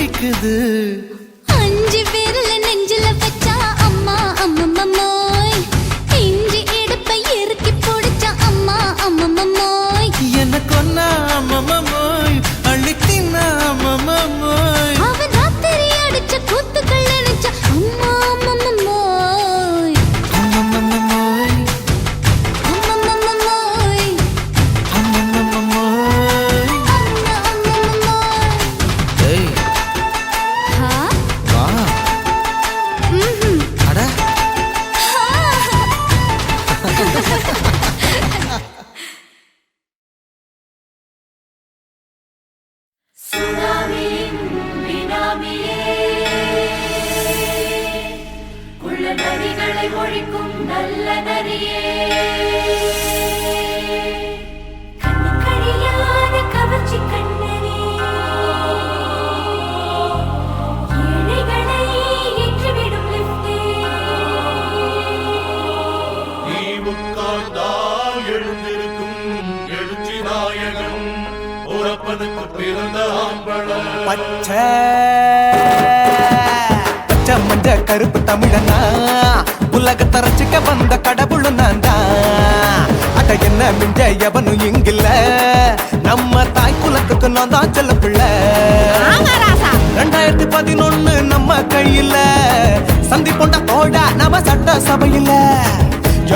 துடிக்குது. 5 விரல நெஞ்சில வச்சா அம்மா அம்மம்மம்மோய். இஞ்சி இடுப்பை இறுக்கி பிடிச்சா அம்மா அம்மம்மம்மோய். எனக்கு ஒன்னா அம்மம்மோய், அள்ளித்தின்னா அம்மம்மோய். அவன் ராத்திரி அடிச்ச கூத்துக்கள் நினைச்சா அம்மா அம்மம்மம்மோய். அம்மம்மோய், அம்மம்மம்மோய். அம்மம்மோய். அம்மா அம்மம்மம்மோய். ஏய், ஹா? வா. ம்ஹும். அட, நரிகளை ஒழிக்கும் நல்ல நரியே, கண்ணுக்கழியாத கவர்ச்சி கண்ணனே, ஏழைகளை ஏற்றிவிடும் லிப்டே. நீ உட்கார்ந்தால் எழுந்திருக்கும் எழுச்சி நாயகன் உறப்பனுக்கு பிறந்த ஆம்பளம். பச்சை பச்சை மஞ்ச கருப்பு தமிழனா, உலகத்தை ரசிக்க வந்த கடவுள் நான் தான். அட என்ன மிஞ்ச எவனும் இங்கில்ல, நம்ம தாய் குலத்துக்கு நான் தான் செல்ல பிள்ளை. 2011 நம்ம கையில சந்திப்போண்டா தோடா நம்ம சட்ட சபையில.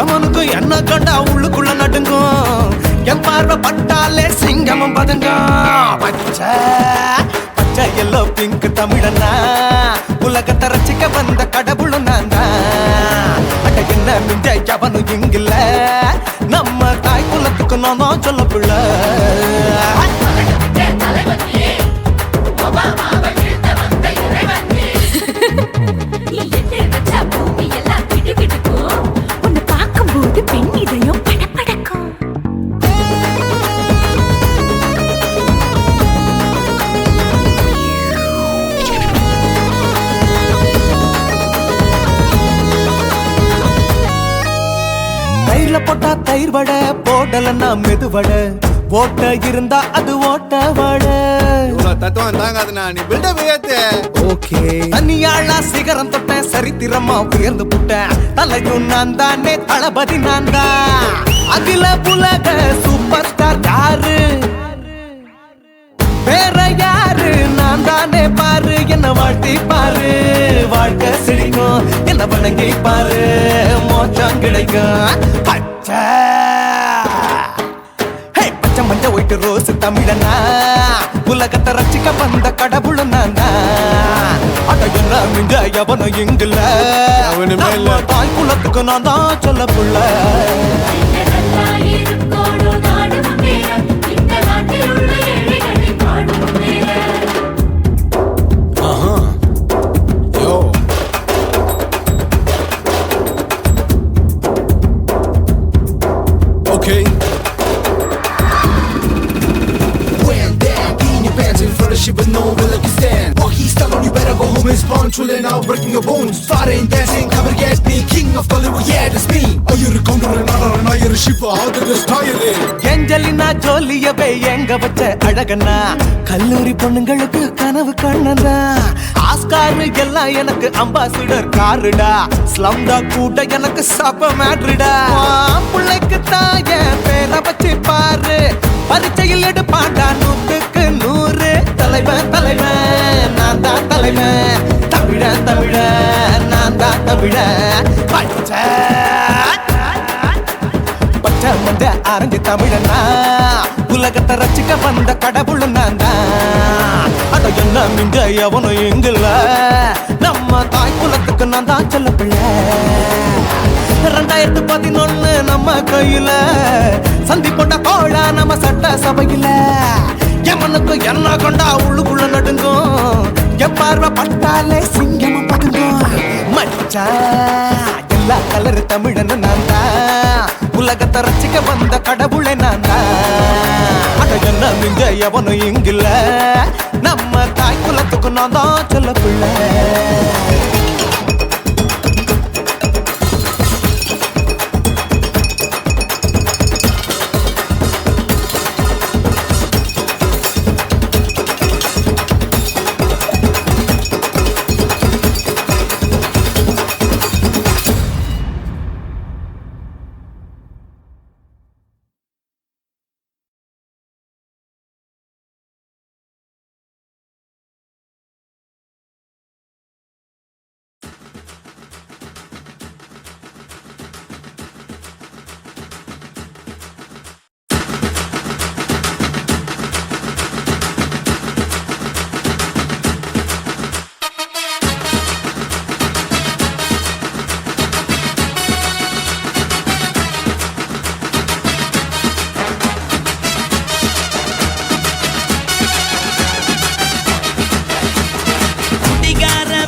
எவனுக்கு என்ன கண்டா உள்ளுக்குள்ள நடுங்கும், என் பார்வை பட்டாலே சிங்கமும் பதுங்கும். பச்சை பச்சை எல்லோ பிங்க் தமிழனா, உலகத்தை ரசிக்க வந்த கடவுளும் நான் தான். அட என்ன மிஞ்ச எவனும் இங்கில்ல, நம்ம தாய் குலத்துக்கு நான் தான் சொல்ல பிள்ளை. நீ எட்டு வச்சா பூமி எல்லாம் கிடுகிடுக்கும், உன்னை பார்க்கும்போது பெண் இதயம் படபடக்கும். தயிர்ல போட்டா தயிர் வடை, போடலன்னா மெதுவடை, ஓட்ட இருந்தா அது ஓட்ட வடை. தத்துவம் தாங்காதுண்ணா, நீ பில்டப் ஏத்து. ஓகே, தனியாளா சிகரம் தொட்டேன், சரித்திரமா உயர்ந்து புட்டேன். தலையும் நான் தானே, தளபதி நான் தான். அகில உலக சூப்பர் ஸ்டார் யாரு, வேற யாரு, நான் தானே பாரு. என்ன வாழ்த்தி பாரு, வாழ்க்கை சிரிக்கும். என்ன வணங்கி பாரு, மோச்சம் கிடைக்கும். பச்சை பச்சை மஞ்ச ஒயிட்டு ரோஸ் தமிழனா, உலகத்தை ரசிக்க வந்த கடவுள் நான் தான். அட என்ன மிஞ்ச எவனும் இங்கில்ல, எவனுமே இல்ல. நம்ம தாய் குலத்துக்கு நான் தான் சொல்ல புள்ள. நல்லா இருக்கோடும் நாடு முன்னேற, இந்த நாட்டில் உள்ள ஏழைகளை பாடும் முன்னேற. யோ okay. When down in your pants in front of shit but no one like you stand. While he's telling you better go home and spawn, chilling out breaking your bones. Fighting, dancing, cover get me, king of Hollywood, yeah that's me. Are you the counter and not are you ship how the style it? Angelina ஜோலியவே எங்க வச்ச அழகனா, கல்லூரி பொண்ணுங்களுக்கு கனவு கண்ணனா. Oscar எல்லாம் எனக்கு ambassador காருடா, ஸ்லம்டா கூட எனக்கு சப மேட்ருடா. பிள்ளைக்கு தாய பேரை வச்சு பாரு, பரீட்சையில் எடுப்பாண்டா 100க்கு 100. தலைவன் தலைவன் நான் தான் தலைவன், தமிழன் தமிழன் நான் தான் தமிழன். பச்சை பச்சை மஞ்ச ஆரஞ்சு தமிழனா, உலகத்தை ரசிக்க வந்த கடவுள் நான் தான். அட என்ன மிஞ்ச எவனும் இங்கில்ல, நம்ம தாய் குலத்துக்கு நான் தான் சொல்ல பிள்ளை. 2011 நம்ம கையில சந்திப்போட்ட தோழா நம்ம சட்ட சபையில. எமனுக்கு என்ன கொண்டா உள்ளுக்குள்ள நடுங்கும், என் பார்வை பட்டாலே சிங்கமும் பதுங்கும். மச்சா எல்லா கலர் தமிழன் நான் தான், உலகத்தை ரசிக்க வந்த கடவுளை நான் தான். அட என்ன மிஞ்ச எவனும் இங்கில்ல, நம்ம தாய் குலத்துக்கு நான் தான் சொல்ல பிள்ளை.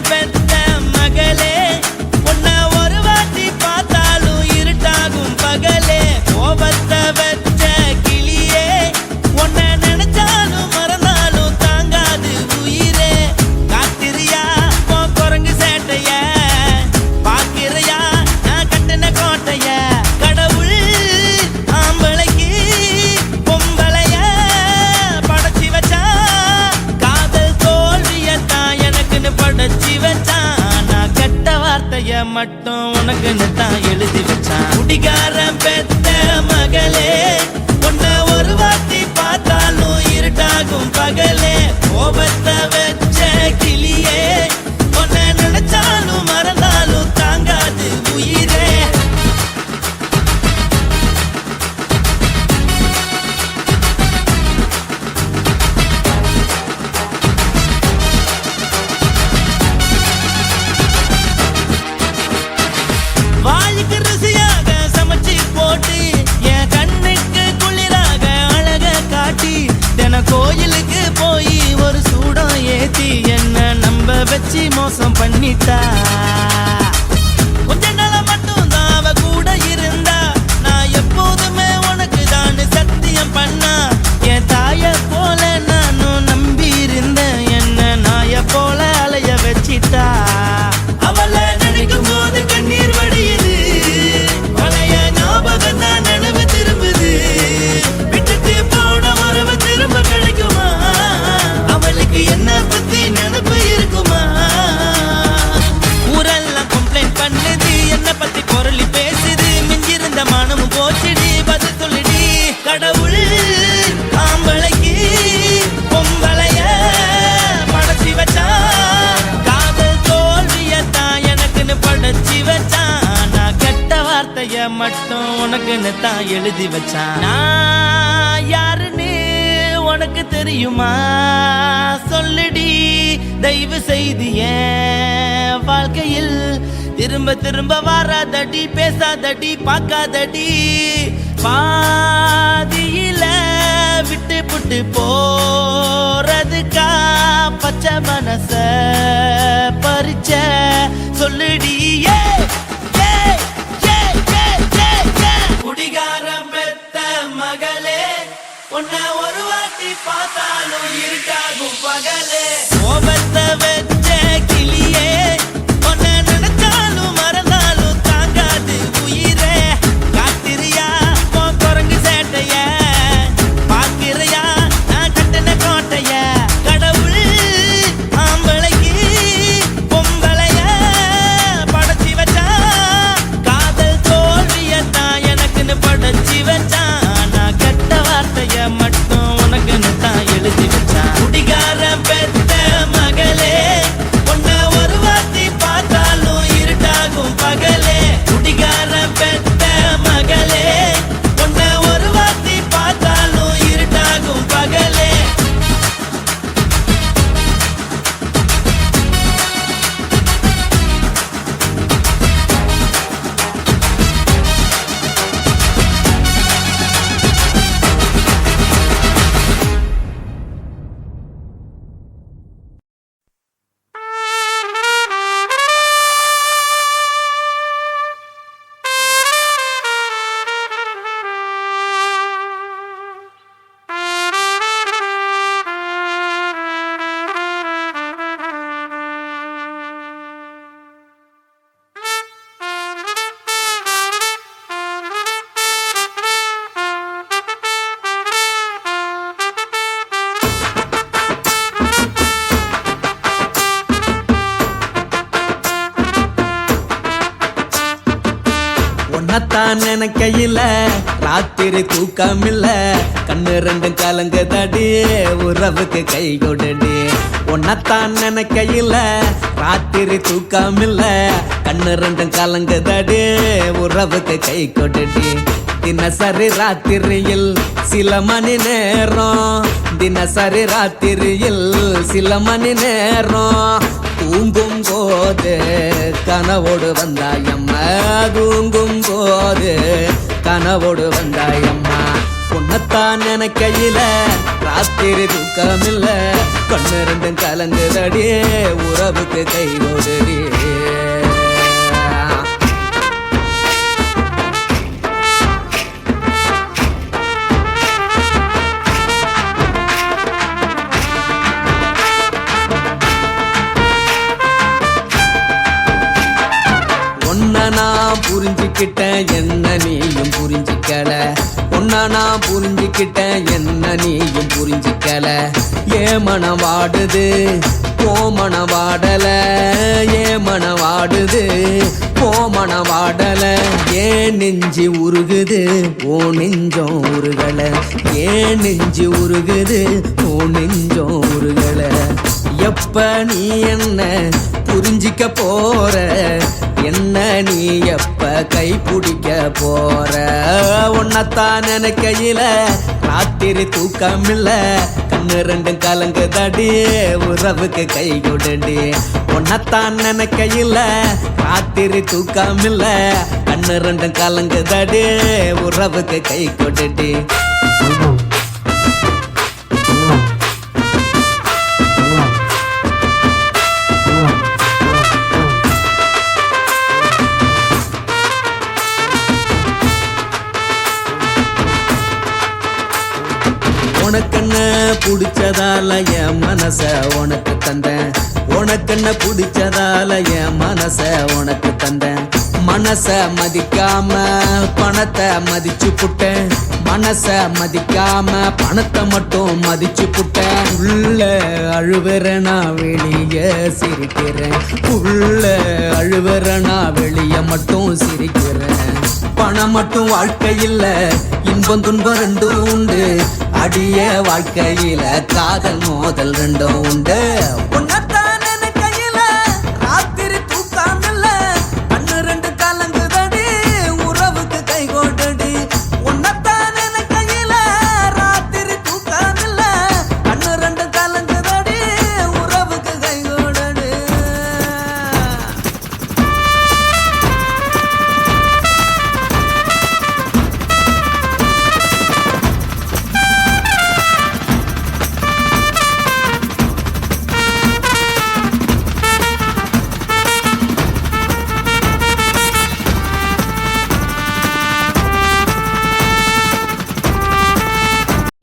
பெத்த மகளே உன்னை ஒரு வாட்டி பார்த்தாலும் இருட்டாகும் பகலே கோபத்தை வச்ச கிளியே உன்னை நினைச்சாலும் மறந்தாலும் தாங்காது உயிரே காத்திரியா உன் குரங்கு சேட்டைய பாக்கிறையா நான் கட்டின கோட்டைய கடவுள் ஆம்பளைக்கு பொம்பளைய படைச்சி வச்சா காதல் தோல்வியத்தான் எனக்குன்னு படைச்சி வச்சான் நான் கெட்ட வார்த்தைய மட்டும் உனக்குன்னு தான் எழுதி வச்சான் குடிகாரன் பெத்த மகளே உன்னை ஒரு வாட்டி பார்த்தாலும் இருட்டாகும் பகலே கோபத்தை வச்ச கிளியே உன்னை நினைச்சாலும் மறந்தாலும் தாங்காது உயிரே வாய்க்கு ருசியாக சமைச்சு போட்டு என் கண்ணுக்கு குளிராக அழக காட்டி தின கோயிலுக்கு போய் ஒரு சூடம் ஏத்தி என்ன நம்ப வச்சு மோசம் பண்ணிட்டா கொஞ்ச நாள மட்டும் தான் அவ கூட இருந்தா நான் எப்போதுமே உனக்கு தான் சத்தியம் பண்ணா என் தாய போல நானும் நம்பி இருந்தேன் என்ன நாய போல அலைய வச்சிட்டா அவளை நினைக்கும் போது கண்ணீர் வடியுது பழைய ஞாபகம் தான் நினைவு திரும்புது விட்டுட்டு போன உறவு திரும்ப கிடைக்குமா அவளுக்கு என்ன பத்தி நினைப்பு இருக்குமா ஊரெல்லாம் கம்ப்ளைண்ட் பண்ணுது என்ன பத்தி பொருளி பேசுது மிஞ்சிருந்த மானமும் போச்சுடி பதில் சொல்லுடி கடவுள் ஆம்பளைக்கு பொம்பளைய படைச்சி வச்சா காதல் தோல்வியத்தான் எனக்குன்னு படைச்சி வச்சான் நான் கெட்ட வார்த்தைய மட்டும் உனக்குன்னு தான் எழுதி வச்சான் நான் யாருன்னு உனக்கு தெரியுமா சொல்லுடி தயவு செய்து என் வாழ்க்கையில் திரும்ப திரும்ப வராதடி பேசாதடி பார்க்காதடி பாதியில விட்டு புட்டு போறதுக்கா பச்சை மனச பறிச்ச சொல்லுடி குடிகாரம் பெத்த மகளே உன்னை ஒரு வாட்டி பார்த்தாலும் இருட்டாகும் பகலே கோபத்தை வச்ச கிளியே உன்னை நினைச்சாலும் மறந்தாலும் தாங்காது உயிரே காத்திரியா உன் குரங்கு சேட்டைய பாக்கிறையா நான் கட்டின கோட்டைய கடவுள் ஆம்பளைக்கு பொம்பளைய படைச்சி வச்சா காதல் தோல்வியத்தான் எனக்குன்னு படைச்சி வச்சான் நான் கெட்ட வார்த்தைய மட்டும் உனக்குன்னு தான் எழுதி வச்சான் குடிகாரன் பெத்த மகளே உன்னை ஒரு வாட்டி பார்த்தாலும் இருட்டாகும் பகலே குடிகாரன் பெத்த மகளே உன்னை ஒரு வாட்டி பார்த்தாலும் இருட்டாகும் பகலே உன்னத்தான் நினைக்கையில ராத்திரி தூக்கமில்ல கண்ணு ரெண்டும் கலங்குதடி உறவுக்கு கை கொடுடி உன்னத்தான் நினைக்கையில ராத்திரி தூக்கமில்ல கண்ணு ரெண்டும் கலங்குதடி உறவுக்கு கை கொடுடி தினசரி ராத்திரியில் சில மணி நேரம் தினசரி ராத்திரியில் சில மணி நேரம் தூங்கும் போது கனவோடு வந்தாயம்மா தூங்கும் போது கனவோடு வந்தாயம்மா உன்னத்தான் நினைக்கையில ராத்திரி தூக்கமில்ல கண்ணு ரெண்டும் கலங்குதடி உறவுக்கு கை ஓடுடி நான் புரிஞ்சுக்கிட்டேன் என்ன நீயும் புரிஞ்சிக்கல உன்ன நான் புரிஞ்சுக்கிட்டேன் என்ன நீயும் புரிஞ்சிக்கல ஏ மனம் வாடுது ஓ மனம் வாடல ஏ மனம் வாடுது ஓ மனம் வாடல ஏன் நெஞ்சு உருகுது ஓ நெஞ்சம் உருகல ஏன் நெஞ்சு உருகுது ஓ நெஞ்சம் உருகல எப்ப நீ என்ன புரிஞ்சிக்க போற என்ன நீ எப்ப கை பிடிக்க போற உன்னத்தான் நினைக்கையில ராத்திரி தூக்கமில்ல கண்ணு ரெண்டும் கலங்குதடி உறவுக்கு கை கொடுடி உன்னத்தான் நினைக்கையில ராத்திரி தூக்கமில்ல கண்ணு ரெண்டும் கலங்குதடி உறவுக்கு கை கொடுடி உனக்கென்ன பிடிச்சதால என் மனச உனக்கு தந்தேன் உனக்கென்ன பிடிச்சதால என் மனச உனக்கு தந்தேன் மனச மதிக்காம பணத்தை மதிச்சு புட்டேன் மனச மதிக்காம பணத்தை மட்டும் மதிச்சு புட்டேன் உள்ள அழுவுறனா வெளிய சிரிக்கிறேன் உள்ள அழுவுறனா வெளிய மட்டும் சிரிக்கிறேன் பணம் மட்டும் வாழ்க்கையில் இன்பம் துன்பம் ரெண்டும் உண்டு அடிய வாழ்க்கையில காதல் மோதல் ரெண்டும் உண்டு உன்னத்தான் நினைக்கையில ராத்திரி தூக்கமில்ல கண்ணு ரெண்டு கலங்குதடி உறவுக்கு கை கோட்டடி உன்னத்தான் நினைக்கையில ராத்திரி தூக்கமில்ல கண்ணு ரெண்டு கலங்குதடி உறவுக்கு கை கோட்டடி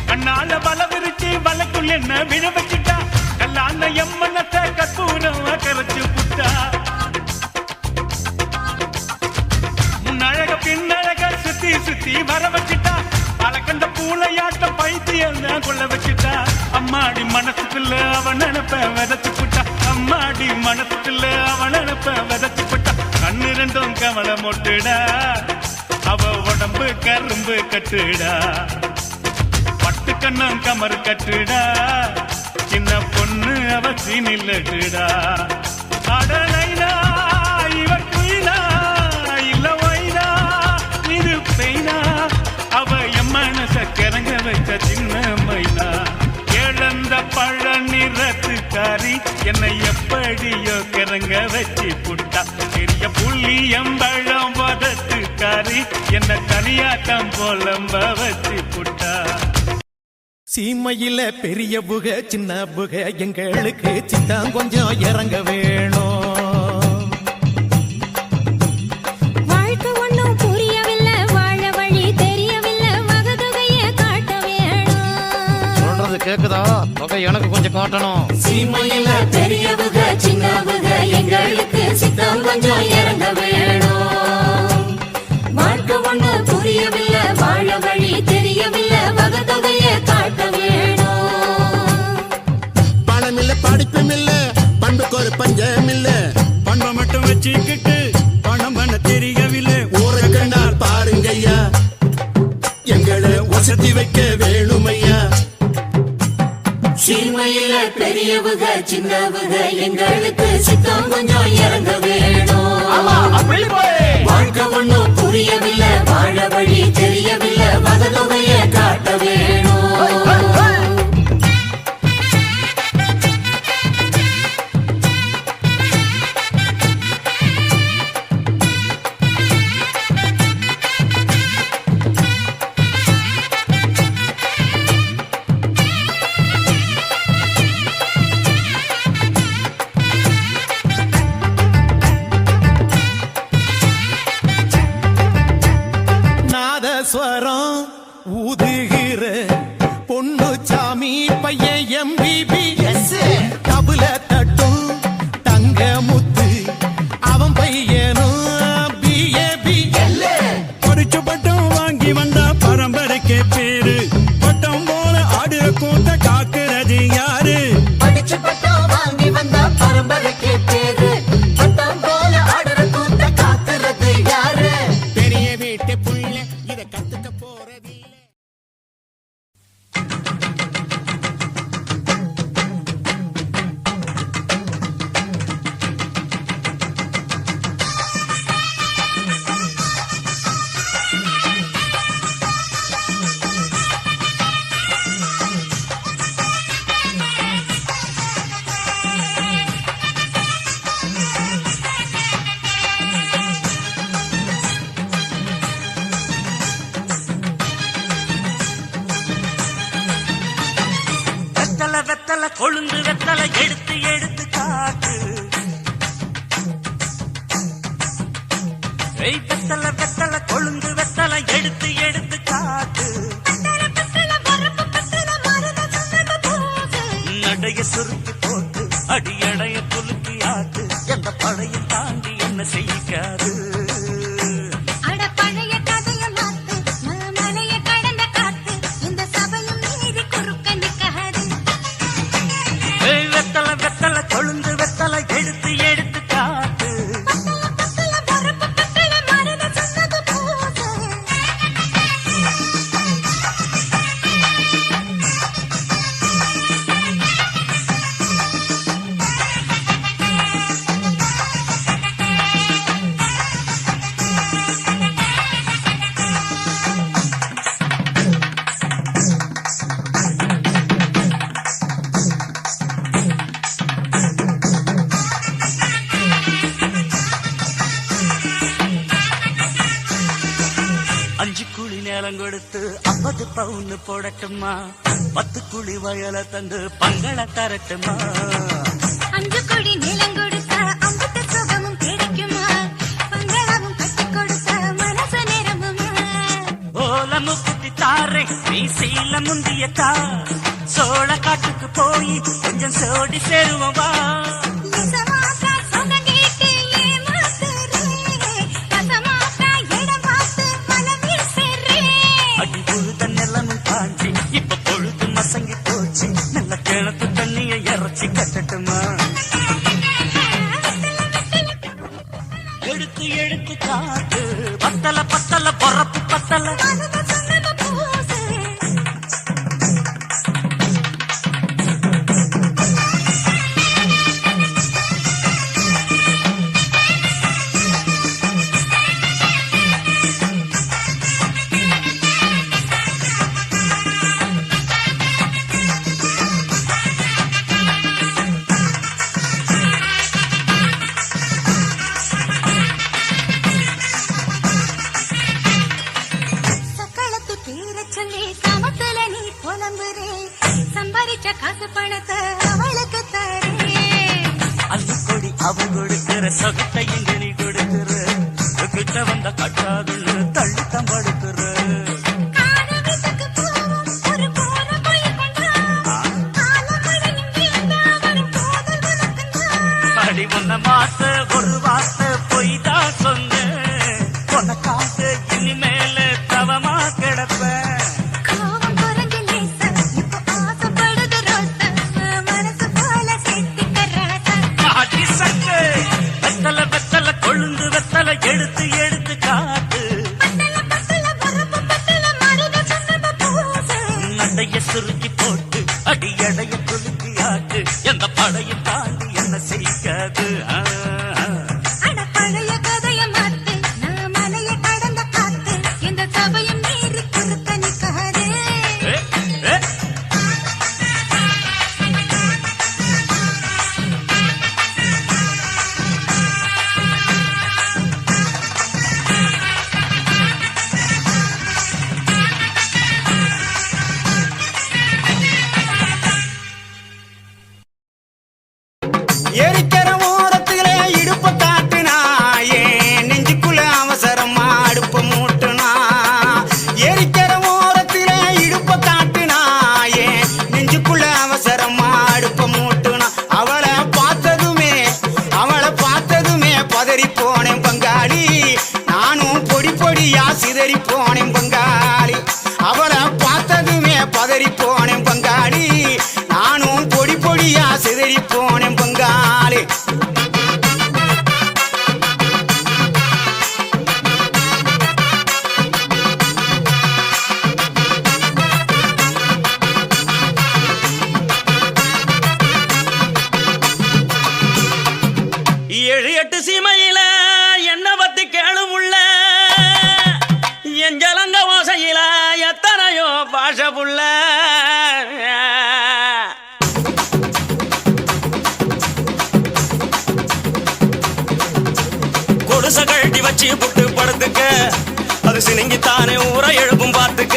கண்ணால வல விரிச்சு வலைக்குள்ள என்ன விழ வச்சுட்டா கல்லான எம்மனத்தை கற்பூரம் கரைச்சு புட்டா முன்னழக பின்னழக சுத்தி சுத்தி வர வச்சுட்டா அலக்கண்ட பூளையாட்ட பைத்தியம் கொள்ள வச்சுட்டா அம்மாடி மனசுக்குள்ள அவன் நினைப்ப விதைச்சு புட்டா அம்மாடி மனசுக்குள்ள அவன் நினைப்ப விதைச்சு புட்டா கண்ணு ரெண்டும் கமல மொட்டுடா அவ உடம்பு கரும்பு கட்டுடா பட்டு கண்ணம் கமர் கட்டுடா சின்ன பொண்ணு அவ சீனில்லட்டுடா அடலைனா இவ குயிலா இல்ல வைனா இது பெய்னா அவ என் மனச கிறங்க வைத்த சின்ன மைனா இழந்த பழ நிறத்துக்காரி என்னை எப்படியோ கிறங்க வச்சு புட்டா பெரிய புள்ளி எம்பழம் வதத்துக்காரி என்ன தனியாட்டம் போலம்ப வச்சு புட்டா சீமையில பெரிய புக சின்ன புக எங்களுக்கு சித்தான் கொஞ்சம் இறங்க வேணும் வாழ்க்கை ஒண்ணும் புரியவில்லை வாழ வழி தெரியவில்லை வகதொகைய காட்ட வேணும் சொல்றது கேக்குதா தொகை எனக்கு கொஞ்சம் காட்டணும் சீமையில பெரிய புக சின்ன புக எங்களுக்கு சித்தம் கொஞ்சம் இறங்க வேணும் வாழ்க்கை ஒண்ணும் புரியவில்லை வாழ வழி தெரியவில்லை வகதொகைய காட்ட வேணும் பணம் இல்ல படிப்பும் இல்ல பண்புக்கு ஒரு பஞ்சம் இல்ல பண்பை மட்டும் வச்சுக்கிட்டு பணம் பண்ண தெரியவில்லை ஊரை கண்டால் பாருங்க ஐயா எங்களை வசதி வைக்க வேணுமையா சீமையில பெரியவுக சின்னவுக எங்களுக்கு சித்தம் கொஞ்சம் இறங்க வேணும் வாழ்க்கை ஒண்ணும் புரியவில்லை வாழ வழி தெரியவில்லை வகதொகைய காட்ட வேணும் வெத்தலை வெத்தலை கொழுந்து வெத்தலை எடுத்து எடுத்து காட்டு நடைய சுருக்கி போட்டு அடியடைய குலுக்கி ஆட்டு எந்த படையும் தாண்டி என்ன செய்யாது வெத்தலை வெத்தலை கொழுந்து வெத்தலை எடுத்து எடுத்து காட்டு அஞ்சு குழி நேரம் கொடுத்து 50 பவுன் போடட்டுமா 10 குழி வயல தந்து பங்கள தரட்டுமா 5 கோடி நிலம் கொடுத்தா 50 சுகமும் கிடைக்குமா பங்களாவும் கட்டி கொடுத்தா மனசு நிரம்புமா ஓலமு குட்டி தாரே நீ சீல முந்தியத்தா சோழ காட்டுக்கு போய் கொஞ்சம் சோடி சேருவோம் வா நிசமாக்கா சொந்தங்கேட்டு ஏமாத்துறே கசமாக்கா இடம் பார்த்து மனம் வீசுறே அடி பொழுத நிலமும் தாண்டி இப்ப பொழுது மசங்கி போச்சு நல்ல கிணத்து தண்ணியை இறச்சி கட்டட்டுமா எடுத்து எடுத்து காட்டு பத்தல பத்தல பொறப்பு பத்தல சக்களத்து பேர சொல்லி சமத்துல நீ புலம்புறே சம்பாதிச்ச காசு பணத்தை அவளுக்கு தரே அள்ளிக்கொடி அவ கொடுக்கிற சொகத்தை எங்க நீ கொடுக்கிற கிட்ட வந்த கட்டாதுன்னு தள்ளித்தம் படுக்கிற காதவித்துக்கு போவோம் ஒரு போற போய் கொண்டா காலமழையும் வீண்டாவரும் போதல் உனக்குண்டா அடி ஒன்ன மாத்த ஒரு வார்த்தை பொய் தான் சொன்னேன் உனக்காக இனிமேல தவமா கிடப்பேன் கோவம் குறைஞ்சு லேசா இப்போ ஆசைப்படுது ரோசா மனசு போல சேர்த்திக்க ராசா அடி சக்கு வெத்தல வெத்தல கொழுந்து வெத்தல எடுத்து எடுத்து காட்டு பத்தல பத்தல வரப்பு பத்தல மருத சொன்னப பூசு நடைய சுருக்கி போட்டு அடி எடைய குலுக்கி ஆட்டு எந்த படையும் தாண்டி என்ன செய்யாது அட பழைய கதைய மாத்து நான் மலைய கடந்த காத்து இந்த சபையும் மீறி குறுக்க நிக்காதே ஏ, ஏ. எரிக்கிற ஓரத்திலே இடுப்ப காட்டுனா ஏன் நெஞ்சுக்குள்ள அவசரமா அடுப்ப மூட்டுனா எரிக்கிற ஓரத்திலே இடுப்ப காட்டுனா ஏன் நெஞ்சுக்குள்ள அவசரமா அடுப்ப மூட்டுனா அவளை பார்த்ததுமே பதறி போனேன் பங்காளி நானும் பொடி பொடியா சிதறி போனேன் பங்காளி அவளை பார்த்ததுமே பதறி போனேன் பங்காளி நானும் பொடி பொடியா சிதறி போனேன் பங்காளி ஏழு எட்டு சீமையில என்ன பத்தி கேளும் உள்ள என் ஜலங்க ஓசையில எத்தனையோ பாஷ புள்ள கொடுச கழட்டி வச்சு புட்டு படுத்துக்க அது சினிங்கித்தானே ஊரை எழுப்பும் பார்த்துக்க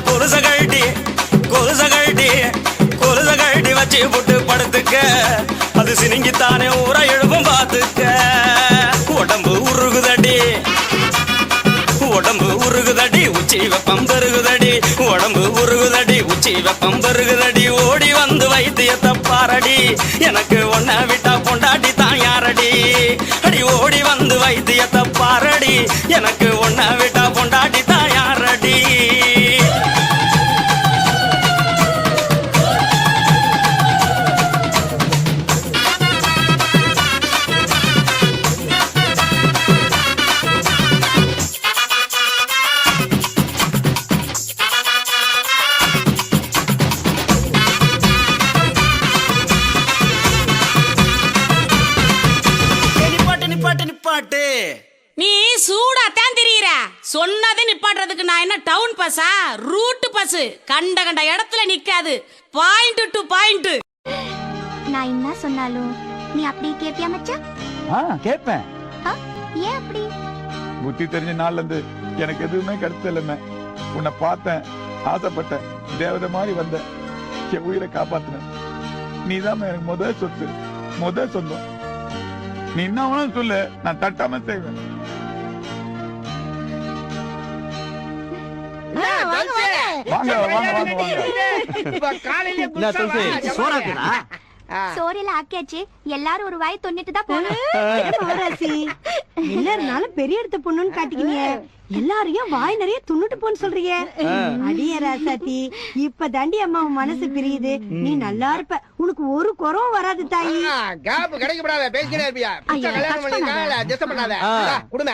கொலுச கழட்டி வச்சு புட்டு படுத்துக்க அது சினிங்கித்தானே ஊரை எழுப்பும் பார்த்துக்க உடம்பு உருகுதடி உருகுதடி உச்சி வெப்பம் பெருகுதடி உடம்பு உருகுதடி உச்சி வெப்பம் பெருகுதடி ஓடி வந்து வைத்தியத்தை பாரடி எனக்கு ஒன்ன விட்டா பொண்டாட்டி தான் யாரடி அடி ஓடி வந்து வைத்தியத்தை பாரடி எனக்கு ஒன்ன விட்டா பொண்டாட்டி தான் யாரடி நிப்பாட்டு நீ சூடாத்தான் தெரியுற சொன்னதை நிப்பாட்டுறதுக்கு நான் என்ன டவுன் பஸ்ஸா ரூட் பஸ் கண்ட கண்ட இடத்துல நிக்காது பாயிண்ட் டு பாயிண்ட் நான் என்ன சொன்னாலும் நீ அப்படி கேப்பியா மச்சான்? கேட்பேன். ஏன் அப்படி? புத்தி தெரிஞ்ச நாள்ல இருந்து எனக்கு எதுவுமே கருத்து இல்லைமே. உன்னை பார்த்தேன், ஆசைப்பட்டேன், தேவதை மாதிரி வந்த என் உயிரை காப்பாத்தின. நீதான் எனக்கு முதல் சொத்து, முதல் சொந்தம். நீ என்ன வேணாலும் சொல்லு, நான் தட்டாம செய்வேன். வாங்க வாங்க வாங்க வாங்க. சோறில ஆக்கியாச்சு, எல்லாரும் ஒரு வாய் தொண்ணிட்டு தான் போனோம். என்ன இருந்தாலும் பெரிய இடத்து பொண்ணுன்னு காட்டிக்கிங்க, எல்லாரையும் வாய் நிறைய துண்ணுட்டு போன்னு சொல்றீங்க. அடிய ராசாத்தி, இப்ப தாண்டி அம்மா மனசு பிரியுது. நீ நல்லா இருப்ப, உனக்கு ஒரு குறவும் வராது தாயி. கேப் கிடைக்கப்படாத பேசிக்கிட்டே இருப்பியா? கல்யாணம் பண்ணிருக்காங்க, ஜெஸ்ட் பண்ணாத. குடும்ப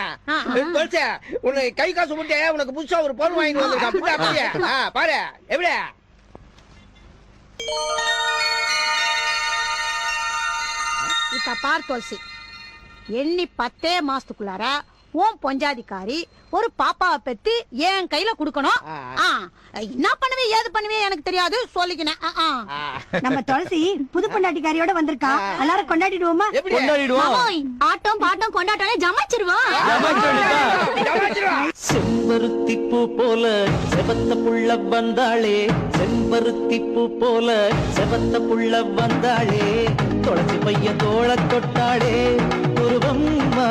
உன்னை கை காசு முட்டே உனக்கு புதுசா ஒரு பொருள் வாங்கிட்டு வந்திருக்கான். பாரு எப்படி இப்ப பார் துளசி, எண்ணி 10 மாசத்துக்குள்ளார உன் பொஞ்சாதிக்காரி ஒரு பாப்பாவை பெத்து என் கையில குடுக்கணும். என்ன பண்ணுவே ஏது பண்ணுவே எனக்கு தெரியாது, சொல்லிக்கினேன். நம்ம துளசி புது பொண்டாட்டிக்காரியோட வந்திருக்கா, எல்லாரும் கொண்டாடிடுவோமா? ஆட்டம் பாட்டம் கொண்டாட்டாலே ஜமாச்சிருவோம். செம்பருத்தி பூ போல செவத்த புள்ள வந்தாளே, செம்பருத்தி பூ போல செவத்த புள்ள வந்தாளே, துளசி பையன் தோள தொட்டாளே, உருவம்மா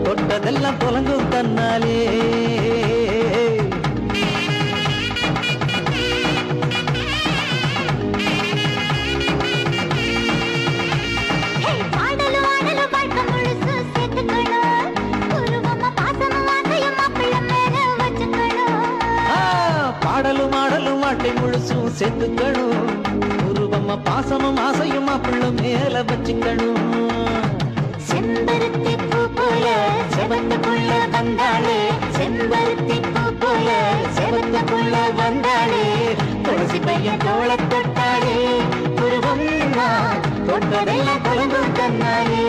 தொட்டதெல்லாம் புலங்கும் தன்னாலே. பாடலும் ஆடலும் வாட்டை முழுசும் சேர்த்துக்கணும், உருவமா பாசமும் ஆசையும் மாப்பிள்ள மேல வச்சுக்கணும். செம்பருத்தி பூ போல செவத்த புள்ள வந்தாளே, செம்பருத்தி பூ போல செவத்த புள்ள வந்தாளே, துளசி பையன் தோள தொட்டாளே, உருவம் தொட்டதெல்லாம் புலங்கும் தன்னாலே.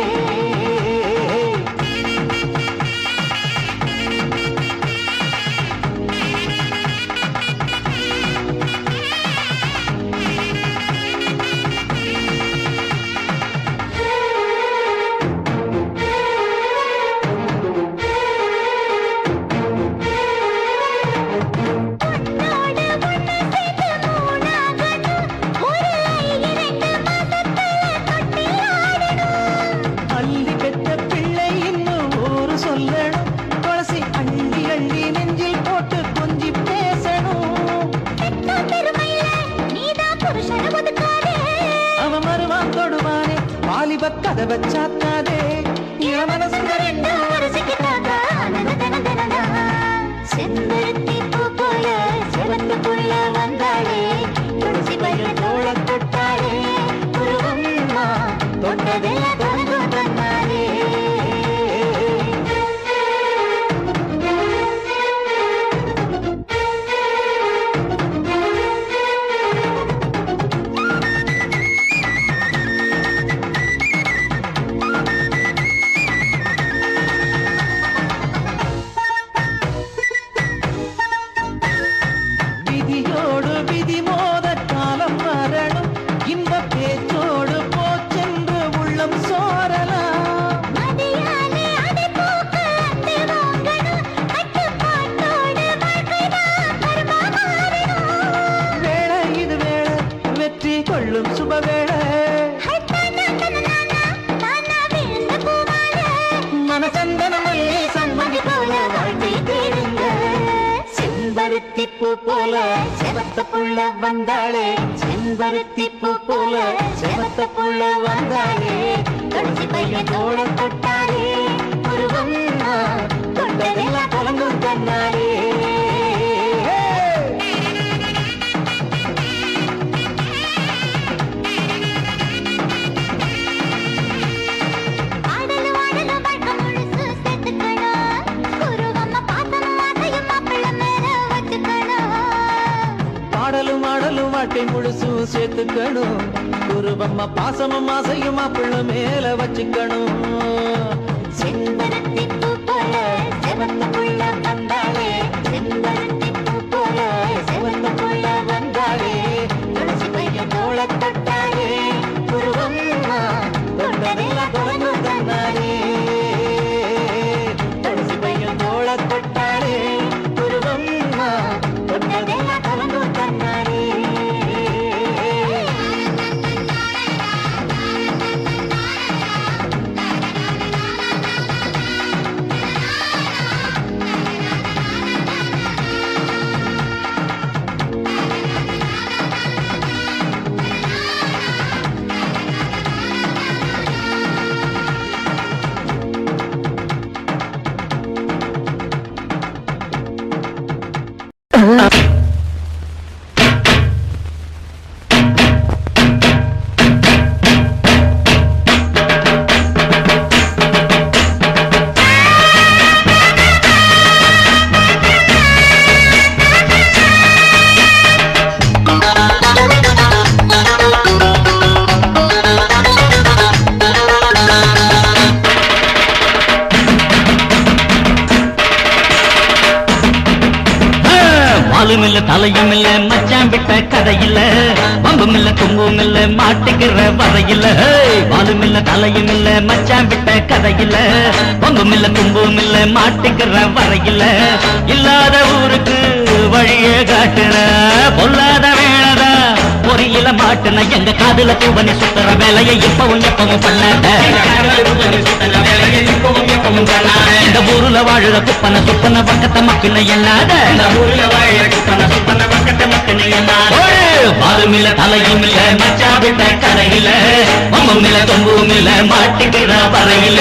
கதவை சாத்தாதே, செம்பருத்தி பூ போல செவத்த புள்ள வந்தாளே, துளசி பையன் தோள தொட்டாளே, உருவம்மா தொட்டதெல்லாம் புலங்கும் தன்னாலே. போல செவத்த புள்ள வந்தாளே செம்பருத்தி பூ போல செவத்த புள்ள வந்தாளே கடைசி பையன் தோள தொட்டாளே உருவம்மா தொட்டதெல்லாம் கலங்கும் தன்னாலே ஆடலும் ஆடலும் வாழ்க்கை முழுசும் சேர்த்துக்கணும் குருவம்மா பாசமும் ஆசையும் மாப்பிள்ள மேல வச்சுக்கணும் செம்பருத்தி பூ போல செவத்த புள்ள வந்தாளே செம்பருத்தி பூ போல செவத்த புள்ள வந்தாளே துளசி பையன் தோள தொட்டாளே குருவம்மா தொட்டதெல்லாம் தொடங்கும் தன்னாலே துளசி பையன் தோள தொட்டாளே குருவம்மா தொட்டதெல்லாம் தொடங்கும் தன்னாலே தலையும் இல்ல மச்சான் விட்ட கதையில்ல பம்பும் இல்ல தும்பும் இல்ல மாட்டிக்கிற வரையில பாலும் இல்ல தலையும் இல்ல மச்சான் விட்ட கதையில்ல பம்பும் இல்ல தும்பும் இல்ல மாட்டிக்கிற வரையில இல்லாத ஊருக்கு வழியே காட்டுற பொல்லாத வேளதா பொறியில மாட்டுன எங்க காதுல பூவனி சுத்துற வேலையை இப்பவும் எப்பவும் பண்ணாத இந்த ஊருல வாழுற குப்பன சுப்பன பக்கத்த மக்கின என்னாத பாலும் இல்ல தலையும் இல்ல மச்சா விட்ட கரையில மம்மும் இல்ல தொம்பும் இல்ல மாட்டிக்கிற வரையில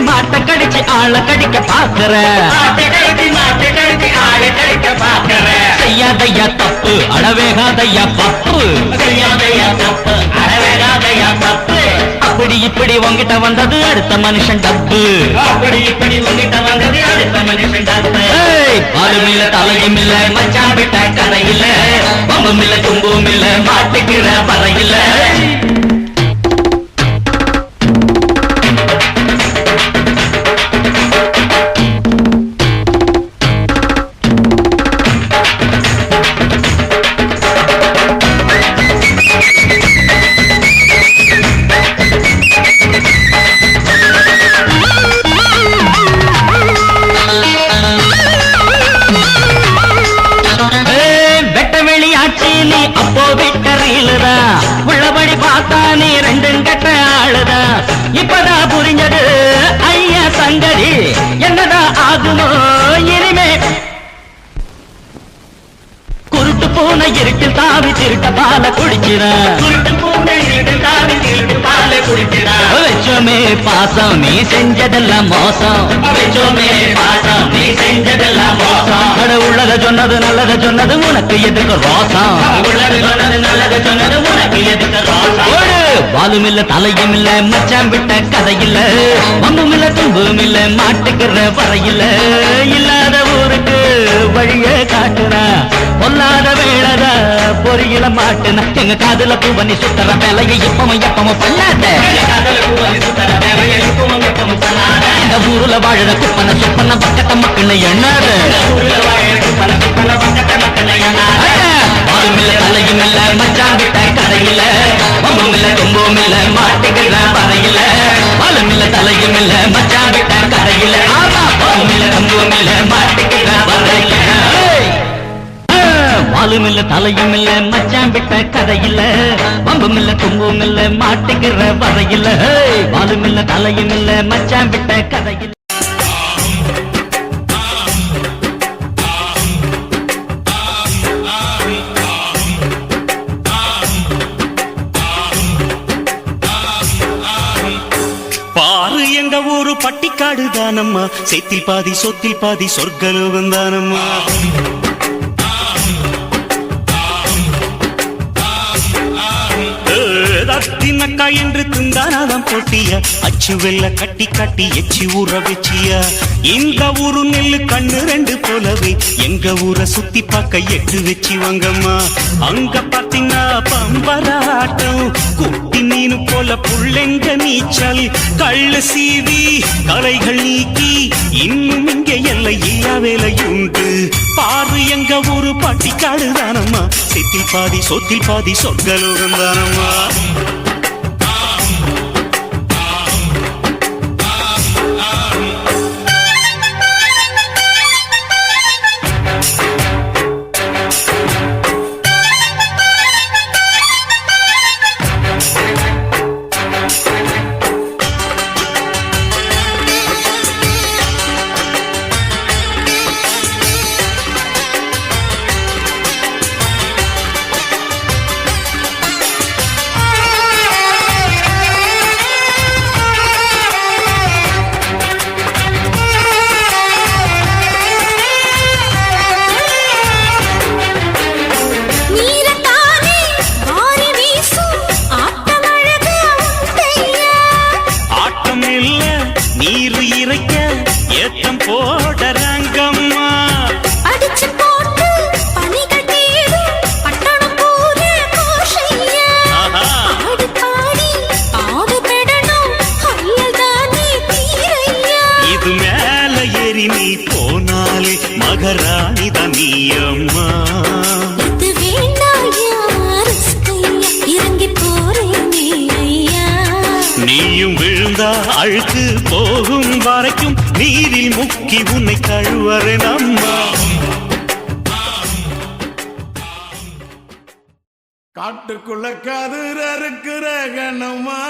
மாட்ட கடிச்சு ஆள கடிக்க பாக்குற செய்யாதையா தப்பு அடவேகாதையா பப்பு அப்படி இப்படி உங்கிட்ட வந்தது அடுத்த மனுஷன் டப்பு பாலும் இல்ல தலையும் இல்ல மச்சான் விட்ட கதையில பம்பும் இல்ல தும்பும் இல்ல மாட்டுக்கிற பறையில உள்ளபடி பார்த்தா நீ ரெண்டும் கட்ட ஆளுதா இப்பதான் புரிஞ்சது ஐயா சங்கதி என்னதா ஆகுமோ இனிமே குருட்டு போன இருட்டில் தாவி திருட்ட பால குடிக்கிறோமே பாசம் நீ செஞ்சதெல்லாம் மோசம் உள்ளத சொன்னது நல்லத சொன்னது உனக்கு எதுக்கு ரோசம் பாலும் இல்ல தலையும் இல்ல மச்சான் விட்ட கதையில்ல மம்பும் இல்ல தும்பும் இல்ல மாட்டுக்கிற வரையில இல்லாத ஊருக்கு வழிய காட்டுற பொல்லாத வேளத பொரிய கீழே மாட்டுன எங்க காதுல பூவனி சுத்தர வேலையை இப்பவும் எப்பவும் பண்ணாத இந்த ஊருல வாழற குப்பன சுப்பன பக்கத்த மக்கள் எண்ணாத பாலும் இல்ல தலையும் இல்ல மச்சான் விட்ட கதையில ஒம்பும் இல்ல தும்பும் இல்ல மாட்டுகிற வரையில பாலும் இல்ல தலையும் இல்ல மச்சான் விட்ட கதையில ஆமா பாலும் இல்ல தும்பும் இல்ல மாட்டுகிற வரையில பாலும் இல்ல தலையும் இல்ல மச்சான் விட்ட கதையில வம்பும் இல்ல தும்பும் இல்ல மாட்டுகிற வரையில பாலும் இல்ல தலையும் இல்ல மச்சான் விட்ட கதையில பாரு எங்க ஊரு பட்டிக்காடு தானம்மா சேத்தில் பாதி சொத்தில் பாதி சொர்க்கலோகம் தானம்மா தினக்கா என்று திந்தானாதான் போட்டியா அச்சு வெள்ள கட்டி கட்டி எச்சி ஊற வச்சியா இந்த ஊரு நெல்லு கண்ணு ரெண்டு போலவே எங்க ஊரை சுத்தி பார்க்க எட்டு வச்சு வாங்கம்மா அங்க பாத்தீங்கன்னா பம்பராட்டம் குட்டி மீனு போல புள்ளெங்க நீச்சல் கள்ளு சீவி கலைகள் நீக்கி இன்னும் இங்க எல்லை இல்லா வேலையுண்டு பாரு எங்க ஊரு பட்டிக்காடு தானம்மா சித்தில் பாதி சொத்தில் பாதி சொர்க்கலோகம் தானம்மா அழுக்கு போகும் வரைக்கும் நீரில் முக்கி உன்னை கழுவறு நம்மா காட்டுக்குள்ள கதிர் அறுக்கிற கணமா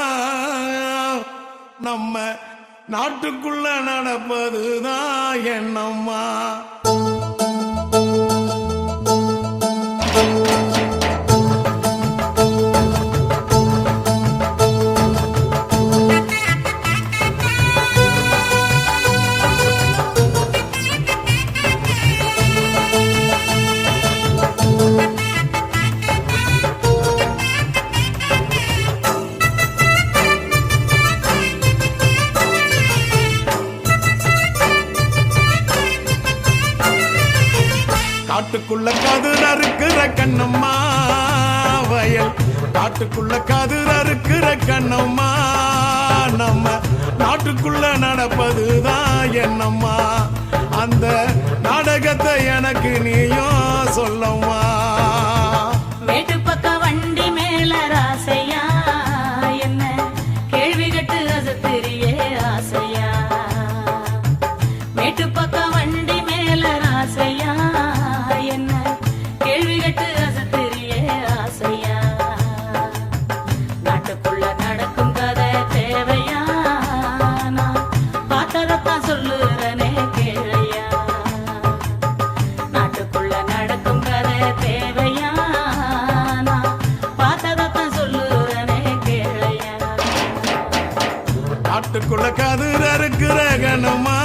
நம்ம நாட்டுக்குள்ள நடப்பதுதான் என்னம்மா காட்டுக்குள்ள கதிர் அறுக்கிற கண்ணம்மா வயல் காட்டுக்குள்ள கதிர் அறுக்கிற கண்ணம்மா நம்ம நாட்டுக்குள்ள நடப்பதுதான் என்னம்மா அந்த நாடகத்தை எனக்கு நீயும் சொல்லம்மா மேட்டு பக்க வண்டி மேல ராசையா என்ன கேள்வி கட்டு அசத்திரியே ஆசையா மேட்டு பக்க வண்டி மேல ராசையா என்ன கேள்வி கட்டு அசத்திரியே ஆசையா நாட்டுக்குள்ள நடக்கும் கதை தேவையா நான் பார்த்ததான் சொல்லுறனே கேளையா நாட்டுக்குள்ள நடக்கும் கதை தேவையா நான் பார்த்ததான் சொல்லுறனே கேளையா காட்டுக்குள்ள கதிர் அறுக்கிற கண்ணம்மா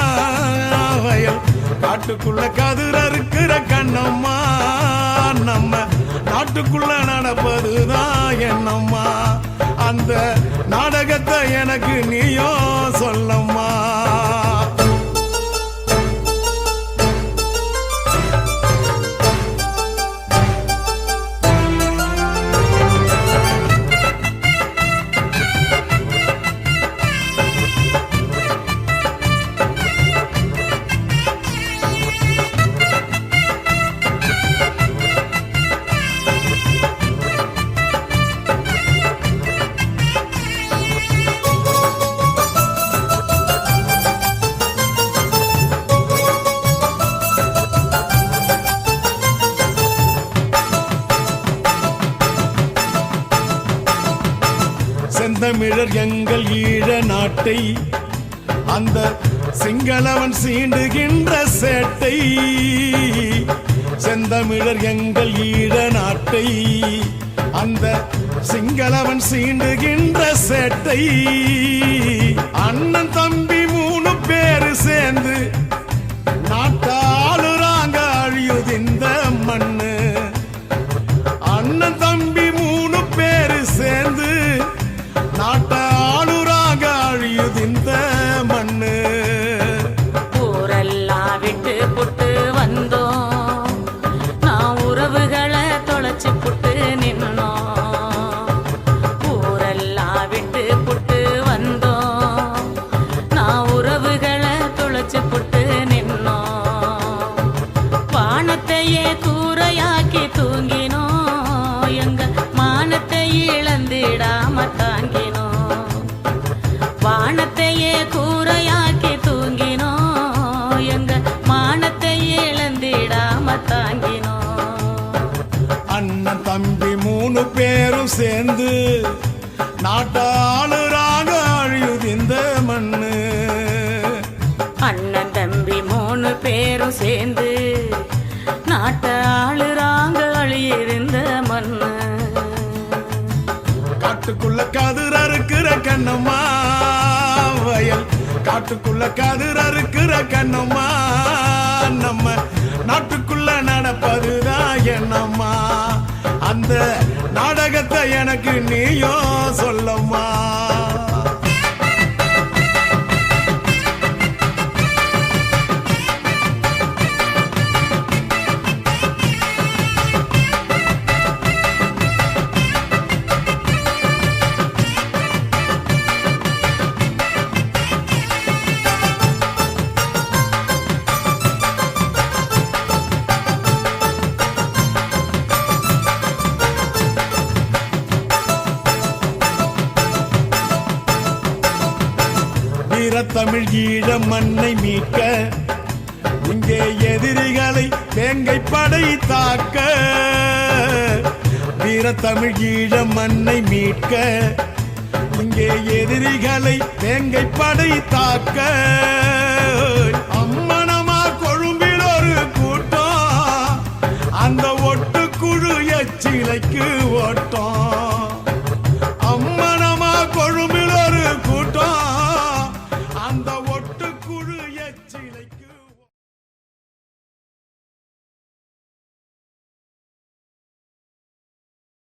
வயல் காட்டுக்குள்ள கதிர் அறுக்கிற கண்ணம்மா நம்ம நாட்டுக்குள்ள நடப்பதுதான் என்னம்மா அந்த நாடகத்தை எனக்கு நீயும் சொல்லம்மா செந்தமிழர் எங்கள் ஈழ நாட்டை அந்த சிங்களவன் சீண்டுகின்ற சேட்டை செந்தமிழர் எங்கள் ஈழ நாட்டை அந்த சிங்களவன் சீண்டுகின்ற சேட்டை அண்ணன் தம்பி 3 பேரு சேர்ந்து நாட்டாளுறாங்க அழியுது இந்த மண்ணு அண்ணன் தம்பி 3 பேரு சேர்ந்து நாட்டாளுறாங்க அழியுது இந்த மண்ணு ஊரெல்லாம் விட்டு புட்டு வந்தோம் நான் உறவுகளை தொலைச்சு புட்டு நின்னோம் ஊரெல்லாம் விட்டு புட்டு வந்தோம் நான் உறவுகளை தொலைச்சு புட்டு நின்னோம் வானத்தையே கூரையாக்கி தூங்கினோம் எங்க மானத்தை இழந்திடாம தாங்கினோம் வானத்தையே கூரையாக்கி தூங்கினோம் எங்க மானத்தை இழந்திடாம தாங்கினோம் அண்ணன் தம்பி 3 பேரும் சேர்ந்து நாட்டாளுறாங்க அழியுது இந்த மண்ணு அண்ணன் தம்பி 3 பேரும் சேர்ந்து நாட்டை ஆளுறாங்க அழியிருந்த மண்ணு காட்டுக்குள்ள கதிர் அறுக்கிற கண்ணம்மா வயல் காட்டுக்குள்ள கதிர் அறுக்கிற கண்ணம்மா நம்ம நாட்டுக்குள்ள நடப்பதுதான் என்னம்மா அந்த நாடகத்தை எனக்கு நீயோ சொல்லம்மா தமிழ் ஈழ மண்ணை மீட்க இங்கே எதிரிகளை வேங்கை படை தாக்க வீரத்தமிழ் ஈழ மண்ணை மீட்க இங்கே எதிரிகளை வேங்கை படை தாக்க